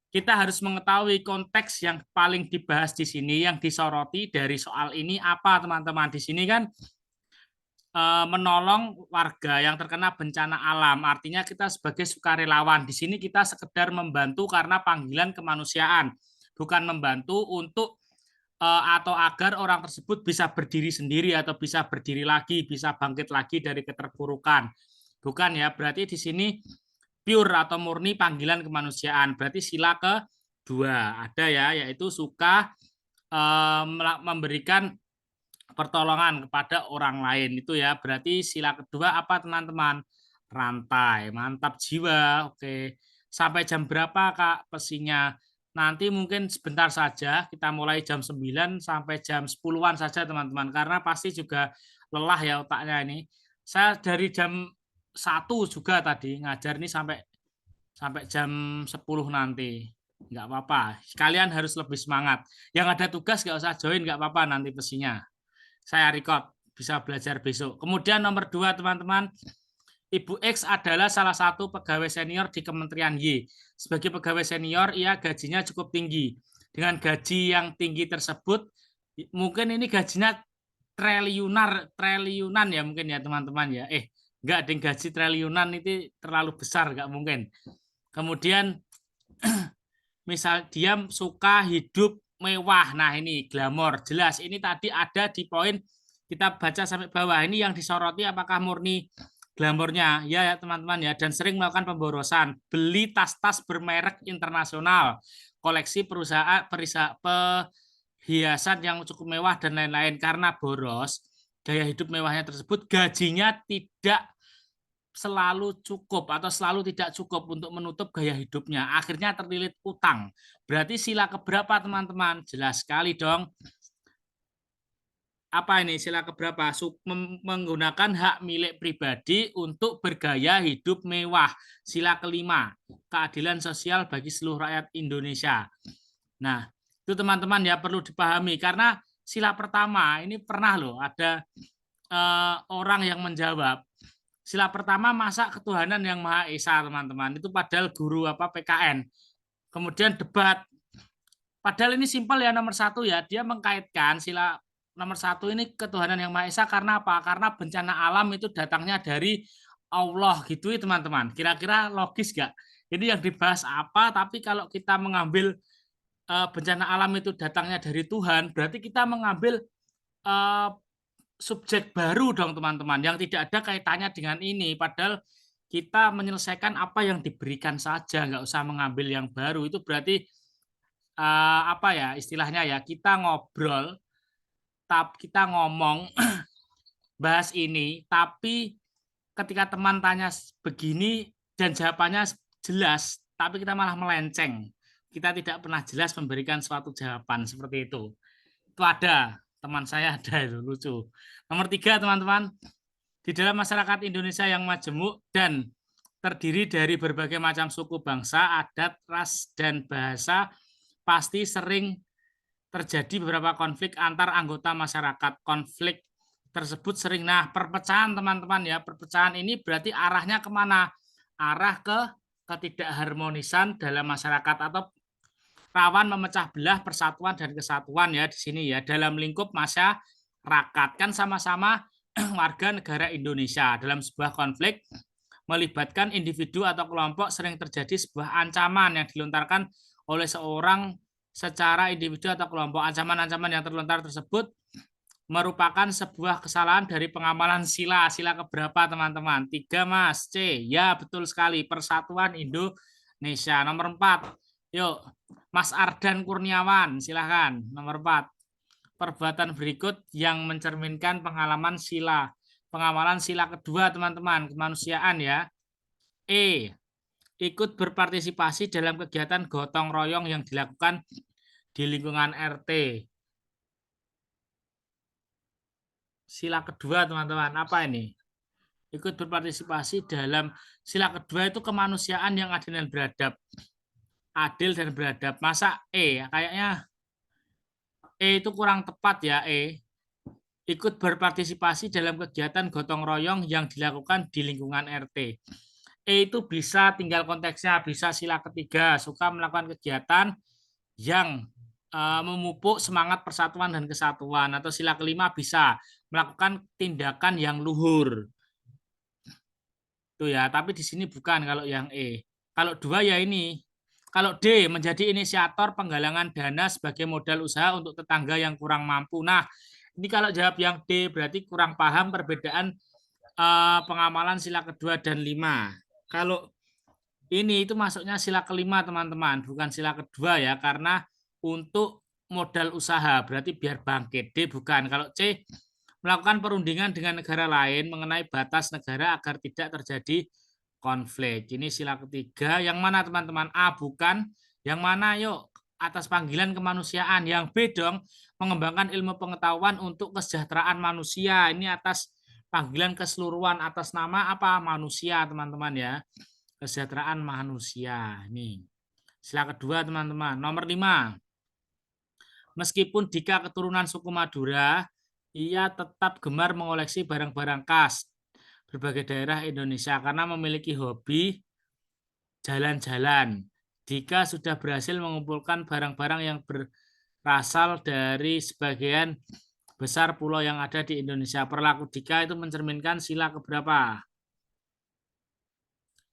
kita harus mengetahui konteks yang paling dibahas di sini, yang disoroti dari soal ini apa, teman-teman. Di sini kan menolong warga yang terkena bencana alam. Artinya kita sebagai sukarelawan. Di sini kita sekedar membantu karena panggilan kemanusiaan, bukan membantu untuk atau agar orang tersebut bisa berdiri sendiri atau bisa berdiri lagi, bisa bangkit lagi dari keterpurukan. Bukan ya, berarti di sini pure atau murni panggilan kemanusiaan. Berarti sila kedua ada ya, yaitu suka memberikan pertolongan kepada orang lain. Itu ya, berarti sila kedua apa, teman-teman? Rantai. Mantap jiwa. Oke. Sampai jam berapa, Kak, pesinya? Nanti mungkin sebentar saja, kita mulai jam 9 sampai jam 10-an saja, teman-teman. Karena pasti juga lelah ya otaknya ini. Saya dari jam 1 juga tadi ngajar ini sampai jam 10 nanti. Nggak apa-apa. Kalian harus lebih semangat. Yang ada tugas nggak usah join, nggak apa-apa nanti pesinya. Saya record, bisa belajar besok. Kemudian nomor 2, teman-teman, Ibu X adalah salah satu pegawai senior di Kementerian Y. Sebagai pegawai senior, ia gajinya cukup tinggi. Dengan gaji yang tinggi tersebut, mungkin ini gajinya triliunan ya mungkin ya, teman-teman ya. Enggak, dengan gaji triliunan itu terlalu besar, enggak mungkin. Kemudian misal dia suka hidup mewah. Nah, ini glamor. Jelas ini tadi ada di poin kita baca sampai bawah. Ini yang disoroti apakah murni glamornya? Ya, teman-teman ya. Dan sering melakukan pemborosan. Beli tas-tas bermerek internasional. Koleksi perusahaan perhiasan yang cukup mewah dan lain-lain. Karena boros, gaya hidup mewahnya tersebut, gajinya tidak selalu cukup atau selalu tidak cukup untuk menutup gaya hidupnya. Akhirnya terlilit utang. Berarti sila keberapa, teman-teman? Jelas sekali dong. Apa ini sila keberapa? Menggunakan hak milik pribadi untuk bergaya hidup mewah. Sila kelima, keadilan sosial bagi seluruh rakyat Indonesia. Nah, itu teman-teman ya perlu dipahami, karena sila pertama ini pernah loh ada orang yang menjawab. Sila pertama, masa ketuhanan yang Maha Esa, teman-teman. Itu padahal guru PKN. Kemudian debat. Padahal ini simpel ya, nomor 1 ya. Dia mengkaitkan sila nomor 1 ini ketuhanan yang Maha Esa karena apa? Karena bencana alam itu datangnya dari Allah gitu ya, teman-teman. Kira-kira logis gak? ini yang dibahas apa, tapi kalau kita mengambil bencana alam itu datangnya dari Tuhan, berarti kita mengambil subjek baru dong teman-teman, yang tidak ada kaitannya dengan ini. Padahal kita menyelesaikan apa yang diberikan saja, nggak usah mengambil yang baru. Itu berarti apa ya istilahnya ya, kita ngobrol, kita ngomong, bahas ini, tapi ketika teman tanya begini dan jawabannya jelas, tapi kita malah melenceng. Kita tidak pernah jelas memberikan suatu jawaban seperti itu. Itu ada, teman saya ada itu, lucu. Nomor 3, teman-teman, di dalam masyarakat Indonesia yang majemuk dan terdiri dari berbagai macam suku bangsa, adat, ras, dan bahasa, pasti sering terjadi beberapa konflik antar anggota masyarakat. Konflik tersebut sering, nah perpecahan teman-teman ya, perpecahan ini berarti arahnya kemana? Arah ke ketidakharmonisan dalam masyarakat atau rawan memecah belah persatuan dan kesatuan ya di sini ya, dalam lingkup masyarakat. Kan sama-sama warga negara Indonesia. Dalam sebuah konflik melibatkan individu atau kelompok sering terjadi sebuah ancaman yang dilontarkan oleh seorang secara individu atau kelompok. Ancaman-ancaman yang terlontar tersebut merupakan sebuah kesalahan dari pengamalan sila. Sila keberapa teman-teman? 3 Mas. C. Ya betul sekali. Persatuan Indonesia. Nomor 4. Yuk, Mas Ardan Kurniawan, silahkan. Nomor 4. Perbuatan berikut yang mencerminkan pengalaman sila. Pengamalan sila kedua, teman-teman. Kemanusiaan ya. E. Ikut berpartisipasi dalam kegiatan gotong royong yang dilakukan di lingkungan RT. Sila kedua, teman-teman. Apa ini? Ikut berpartisipasi dalam sila kedua itu kemanusiaan yang adil dan beradab. Adil dan beradab. Masa E? Kayaknya E itu kurang tepat ya, E. Ikut berpartisipasi dalam kegiatan gotong royong yang dilakukan di lingkungan RT. E itu bisa tinggal konteksnya, bisa sila ketiga, suka melakukan kegiatan yang memupuk semangat persatuan dan kesatuan. Atau sila kelima bisa melakukan tindakan yang luhur. Tuh ya, tapi di sini bukan kalau yang E. Kalau 2 ya ini. Kalau D, menjadi inisiator penggalangan dana sebagai modal usaha untuk tetangga yang kurang mampu. Nah, ini kalau jawab yang D berarti kurang paham perbedaan pengamalan sila kedua dan 5. Kalau ini itu masuknya sila kelima teman-teman, bukan sila kedua ya, karena untuk modal usaha berarti biar bangkit. D bukan. Kalau C, melakukan perundingan dengan negara lain mengenai batas negara agar tidak terjadi konflik. Ini sila ketiga. Yang mana teman-teman? A bukan. Yang mana? Yuk, atas panggilan kemanusiaan. Yang B dong, mengembangkan ilmu pengetahuan untuk kesejahteraan manusia. Ini atas panggilan keseluruhan, atas nama apa? Manusia, teman-teman ya. Kesejahteraan manusia. Ini sila kedua, teman-teman. Nomor 5. Meskipun Dika keturunan suku Madura, ia tetap gemar mengoleksi barang-barang khas berbagai daerah Indonesia karena memiliki hobi jalan-jalan. Dika sudah berhasil mengumpulkan barang-barang yang berasal dari sebagian besar pulau yang ada di Indonesia. Perilaku Dika itu mencerminkan sila keberapa?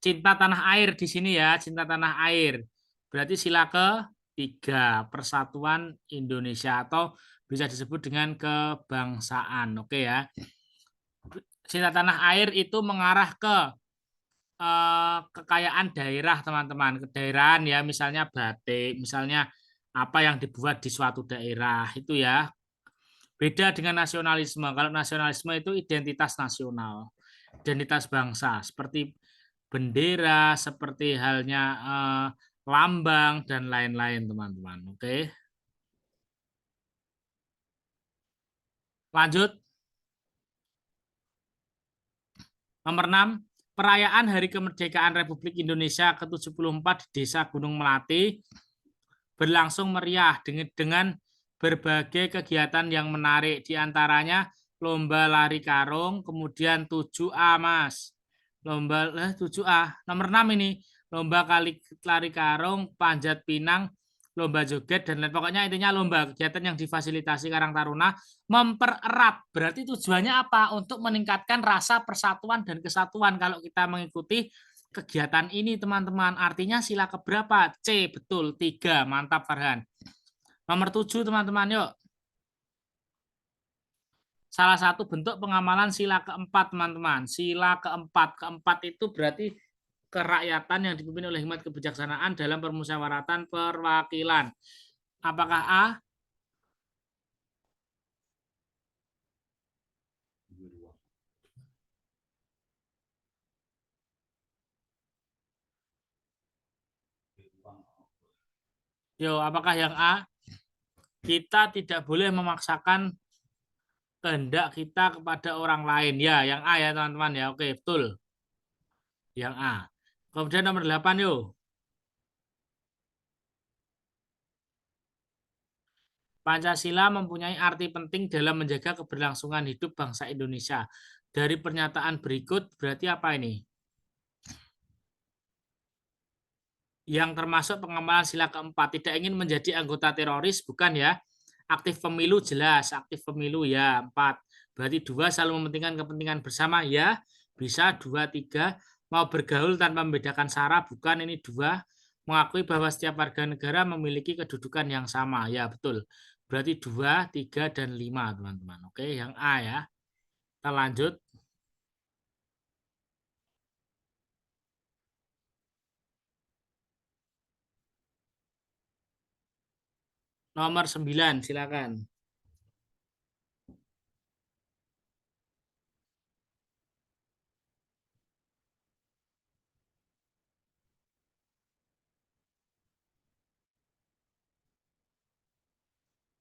Cinta tanah air di sini ya, cinta tanah air. Berarti sila ke-3, persatuan Indonesia atau bisa disebut dengan kebangsaan. Oke ya. Cinta tanah air itu mengarah ke kekayaan daerah teman-teman, kedaerahan ya, misalnya batik, misalnya apa yang dibuat di suatu daerah itu ya. Beda dengan nasionalisme. Kalau nasionalisme itu identitas nasional, identitas bangsa, seperti bendera, seperti halnya lambang dan lain-lain teman-teman. Oke. Lanjut. Nomor 6, perayaan Hari Kemerdekaan Republik Indonesia ke-74 di Desa Gunung Melati berlangsung meriah dengan berbagai kegiatan yang menarik, diantaranya lomba lari karung, kemudian 7A Mas. Lomba 7A, nomor 6 ini, lomba lari karung, panjat pinang, lomba joget dan lain, pokoknya intinya lomba kegiatan yang difasilitasi Karang Taruna mempererat. Berarti tujuannya apa? Untuk meningkatkan rasa persatuan dan kesatuan kalau kita mengikuti kegiatan ini teman-teman. Artinya sila keberapa? C, betul, 3. Mantap Farhan. Nomor 7 teman-teman, yuk. Salah satu bentuk pengamalan sila keempat teman-teman. Sila keempat. Keempat itu berarti kerakyatan yang dipimpin oleh hikmat kebijaksanaan dalam permusyawaratan perwakilan. Apakah A? Yo, apakah yang A? Kita tidak boleh memaksakan kehendak kita kepada orang lain. Ya, yang A ya teman-teman ya. Oke, betul. Yang A. Kemudian nomor 8 yuk. Pancasila mempunyai arti penting dalam menjaga keberlangsungan hidup bangsa Indonesia. Dari pernyataan berikut berarti apa ini? Yang termasuk pengamalan sila keempat. Tidak ingin menjadi anggota teroris, bukan ya? Aktif pemilu jelas, aktif pemilu ya 4. Berarti 2 selalu mementingkan kepentingan bersama ya. Bisa 2, 3. Mau bergaul tanpa membedakan sara, bukan, ini 2. Mengakui bahwa setiap warga negara memiliki kedudukan yang sama. Ya betul. Berarti 2, 3, dan 5 teman-teman. Oke, yang A ya. Kita lanjut. Nomor 9 silakan.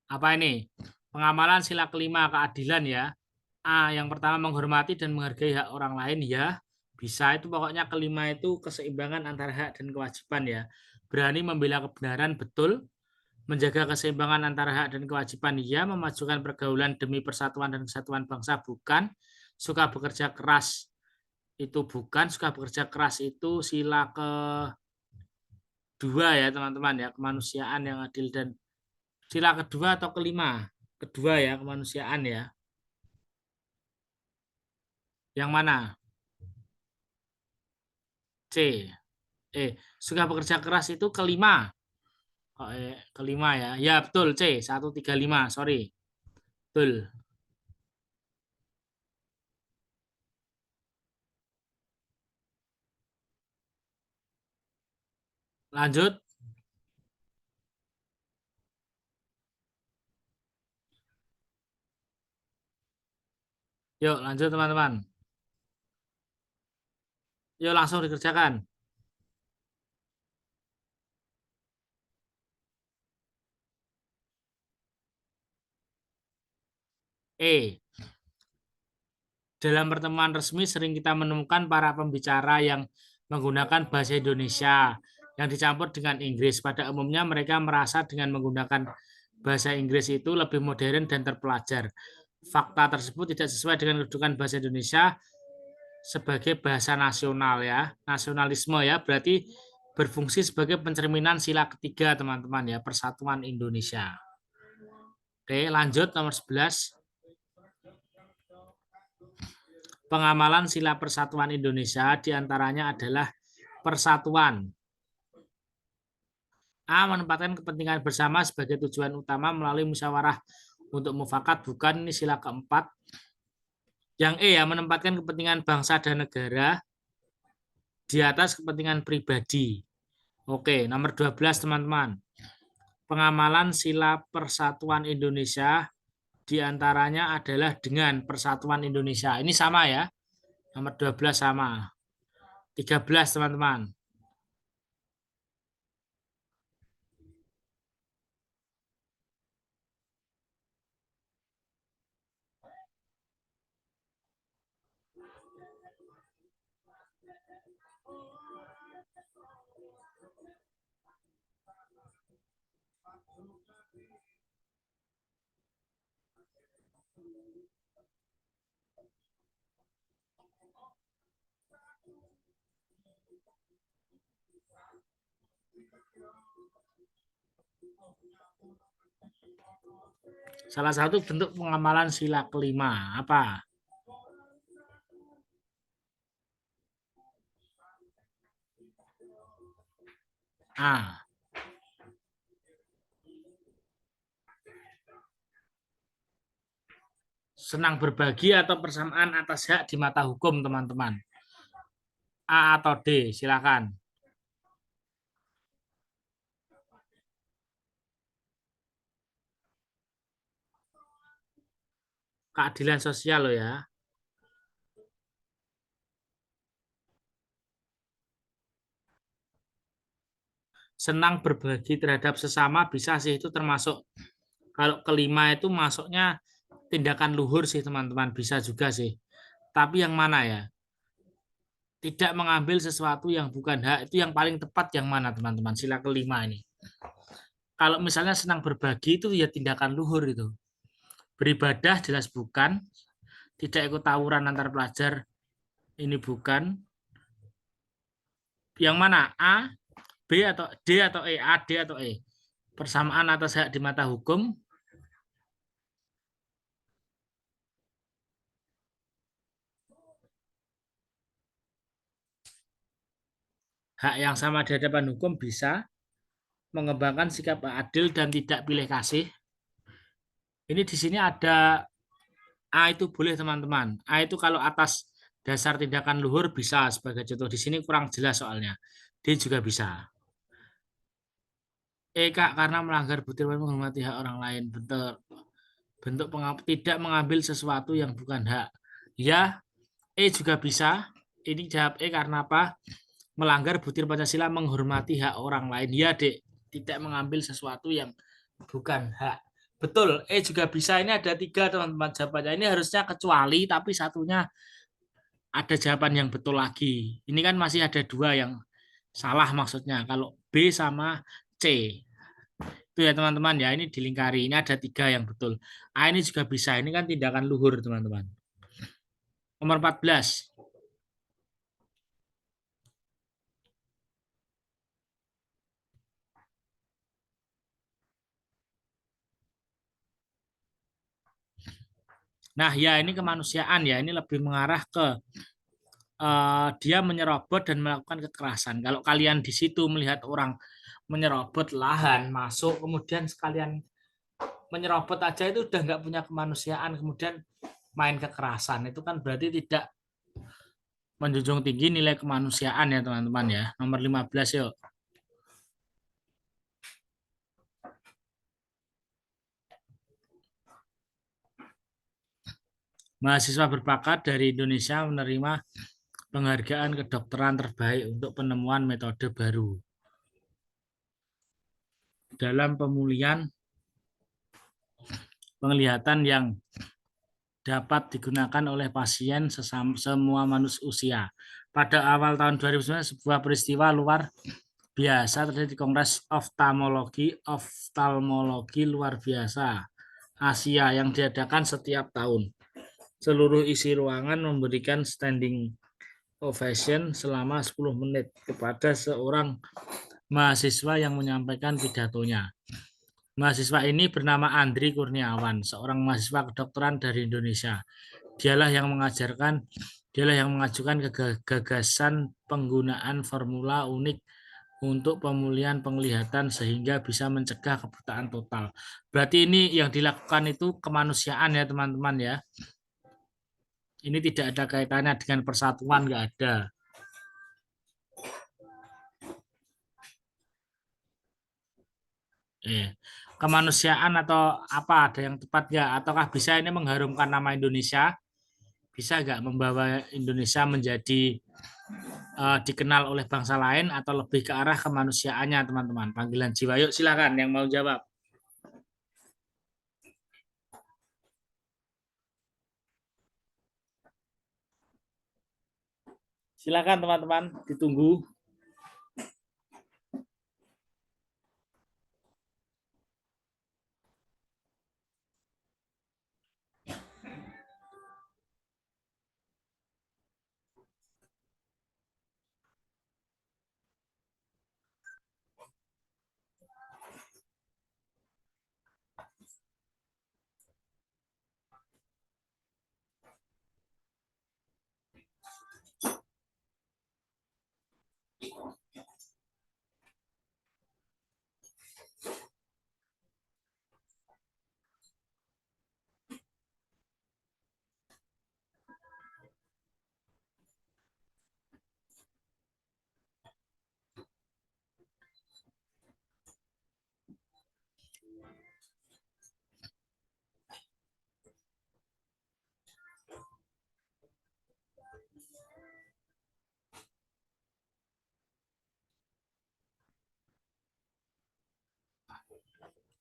Apa ini? Pengamalan sila kelima, keadilan ya. A, yang pertama menghormati dan menghargai hak orang lain ya. Bisa, itu pokoknya kelima itu keseimbangan antara hak dan kewajiban ya. Berani membela kebenaran, betul. Menjaga keseimbangan antara hak dan kewajiban ya. Memajukan pergaulan demi persatuan dan kesatuan bangsa, bukan. Suka bekerja keras itu bukan. Suka bekerja keras itu sila kedua ya teman-teman ya. Kemanusiaan yang adil dan sila kedua atau kelima? Kedua ya, kemanusiaan ya. Yang mana? C. Suka bekerja keras itu kelima. Oh, kelima ya. Ya betul C. 135. Sorry. Betul. Lanjut. Yuk lanjut teman-teman. Yuk langsung dikerjakan. Dalam pertemuan resmi sering kita menemukan para pembicara yang menggunakan bahasa Indonesia yang dicampur dengan Inggris. Pada umumnya mereka merasa dengan menggunakan bahasa Inggris itu lebih modern dan terpelajar. Fakta tersebut tidak sesuai dengan kedudukan bahasa Indonesia sebagai bahasa nasional ya. Nasionalisme ya, berarti berfungsi sebagai pencerminan sila ketiga teman-teman ya, Persatuan Indonesia. Oke, lanjut nomor 11. Pengamalan sila persatuan Indonesia diantaranya adalah persatuan. A. Menempatkan kepentingan bersama sebagai tujuan utama melalui musyawarah untuk mufakat, bukan, ini sila keempat. Yang E ya, menempatkan kepentingan bangsa dan negara di atas kepentingan pribadi. Oke, nomor 12 teman-teman. Pengamalan sila persatuan Indonesia diantaranya adalah dengan persatuan Indonesia. Ini sama ya. Nomor 12 sama. 13 teman-teman. Salah satu bentuk pengamalan sila kelima apa? A. Senang berbagi atau persamaan atas hak di mata hukum, teman-teman. A atau D, silakan. Keadilan sosial loh ya. Senang berbagi terhadap sesama bisa sih, itu termasuk. Kalau kelima itu masuknya tindakan luhur sih teman-teman, bisa juga sih. Tapi yang mana ya? Tidak mengambil sesuatu yang bukan hak, itu yang paling tepat yang mana teman-teman? Sila kelima ini. Kalau misalnya senang berbagi itu ya tindakan luhur itu. Beribadah jelas bukan. Tidak ikut tawuran antar pelajar ini bukan. Yang mana? A, B atau D atau E? A, D atau E? Persamaan atas hak di mata hukum. Hak yang sama di hadapan hukum bisa. Mengembangkan sikap adil dan tidak pilih kasih. Ini di sini ada A itu boleh teman-teman. A itu kalau atas dasar tindakan luhur bisa sebagai contoh. Di sini kurang jelas soalnya. D juga bisa. E Kak, karena melanggar butir menghormati hak orang lain. Bentuk tidak mengambil sesuatu yang bukan hak. Ya, E juga bisa. Ini jawab E karena apa? Melanggar butir Pancasila menghormati hak orang lain. Ya, Dek. Tidak mengambil sesuatu yang bukan hak. Betul, juga bisa. Ini ada 3 teman-teman jawabannya. Ini harusnya kecuali, tapi satunya ada jawaban yang betul lagi. Ini kan masih ada 2 yang salah maksudnya. Kalau B sama C. Itu ya teman-teman ya, ini dilingkari. Ini ada 3 yang betul. A ini juga bisa. Ini kan tindakan luhur teman-teman. Nomor 14. Nah ya ini kemanusiaan ya. Ini lebih mengarah ke dia menyerobot dan melakukan kekerasan. Kalau kalian di situ melihat orang menyerobot lahan, masuk, kemudian sekalian menyerobot aja itu udah nggak punya kemanusiaan, kemudian main kekerasan, itu kan berarti tidak menjunjung tinggi nilai kemanusiaan ya teman-teman ya. Nomor 15 yuk. Mahasiswa berbakat dari Indonesia menerima penghargaan kedokteran terbaik untuk penemuan metode baru dalam pemulihan penglihatan yang dapat digunakan oleh pasien semua manusia usia. Pada awal tahun 2009 sebuah peristiwa luar biasa terjadi di Kongres Oftalmologi luar biasa Asia yang diadakan setiap tahun. Seluruh isi ruangan memberikan standing ovation selama 10 menit kepada seorang mahasiswa yang menyampaikan pidatonya. Mahasiswa ini bernama Andri Kurniawan, seorang mahasiswa kedokteran dari Indonesia. Dialah yang mengajukan gagasan penggunaan formula unik untuk pemulihan penglihatan sehingga bisa mencegah kebutaan total. Berarti ini yang dilakukan itu kemanusiaan ya teman-teman ya. Ini tidak ada kaitannya dengan persatuan, nggak ada. Kemanusiaan atau apa, ada yang tepat nggak? Ataukah bisa ini mengharumkan nama Indonesia? Bisa nggak membawa Indonesia menjadi dikenal oleh bangsa lain atau lebih ke arah kemanusiaannya teman-teman? Panggilan jiwa. Yuk silakan yang mau jawab. Silakan teman-teman, ditunggu.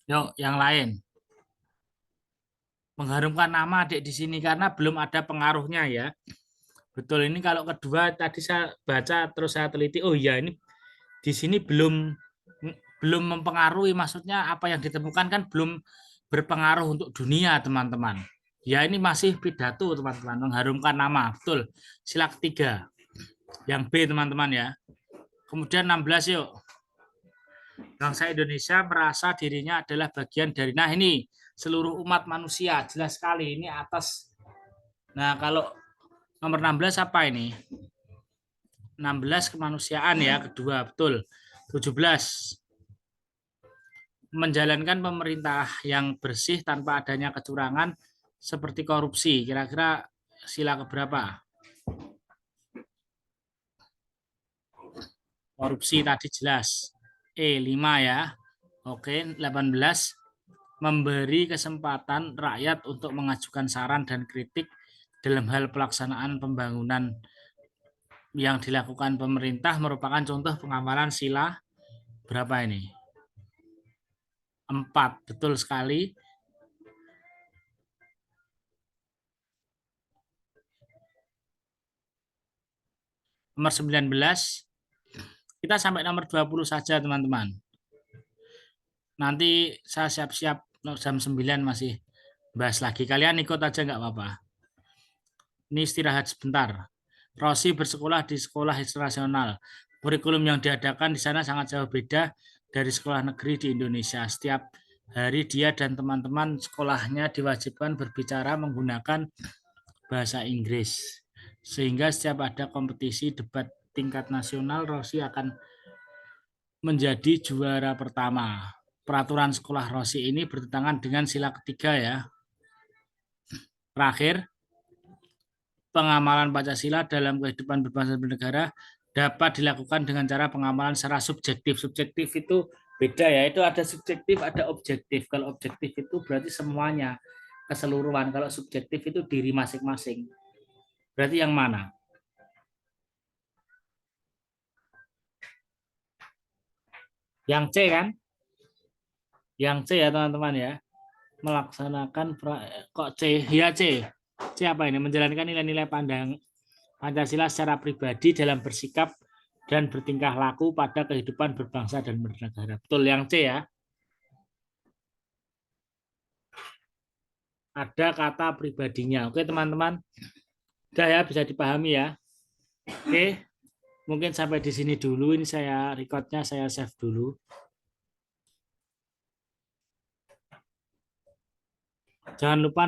Yuk, yang lain. Mengharumkan nama adik di sini karena belum ada pengaruhnya ya. Betul, ini kalau kedua tadi saya baca terus saya teliti. Oh iya, ini di sini belum mempengaruhi, maksudnya apa yang ditemukan kan belum berpengaruh untuk dunia, teman-teman. Ya, ini masih pidato, teman-teman, mengharumkan nama. Betul. Sila ketiga. Yang B, teman-teman ya. Kemudian 16 yuk. Bangsa Indonesia merasa dirinya adalah bagian dari, nah ini seluruh umat manusia, jelas sekali ini atas. Nah, kalau nomor 16 apa ini? 16 kemanusiaan ya, kedua, betul. 17 menjalankan pemerintah yang bersih tanpa adanya kecurangan seperti korupsi. Kira-kira sila keberapa? Korupsi tadi jelas. 5 ya. Oke, 18 memberi kesempatan rakyat untuk mengajukan saran dan kritik dalam hal pelaksanaan pembangunan yang dilakukan pemerintah merupakan contoh pengamalan sila berapa ini? 4, betul sekali. Nomor 19, kita sampai nomor 20 saja teman-teman. Nanti saya siap-siap jam 9 masih bahas lagi. Kalian ikut aja nggak apa-apa. Ini istirahat sebentar. Rosi bersekolah di sekolah internasional. Kurikulum yang diadakan di sana sangat jauh beda dari sekolah negeri di Indonesia. Setiap hari dia dan teman-teman sekolahnya diwajibkan berbicara menggunakan bahasa Inggris. Sehingga setiap ada kompetisi debat tingkat nasional, Rosi akan menjadi juara pertama. Peraturan sekolah Rosi ini bertentangan dengan sila ketiga ya. Terakhir, pengamalan Pancasila dalam kehidupan berbangsa dan bernegara dapat dilakukan dengan cara pengamalan secara subjektif. Subjektif itu beda ya, itu ada subjektif, ada objektif. Kalau objektif itu berarti semuanya, keseluruhan. Kalau subjektif itu diri masing-masing. Berarti yang mana? Yang C kan? Yang C ya teman-teman ya. Melaksanakan kok C? Ya C. C apa ini? Menjalankan nilai-nilai pandang Pancasila secara pribadi dalam bersikap dan bertingkah laku pada kehidupan berbangsa dan bernegara. Betul yang C ya. Ada kata pribadinya. Oke teman-teman. Udah ya, bisa dipahami ya. Oke. Mungkin sampai di sini dulu. Ini saya recordnya saya save dulu. Jangan lupa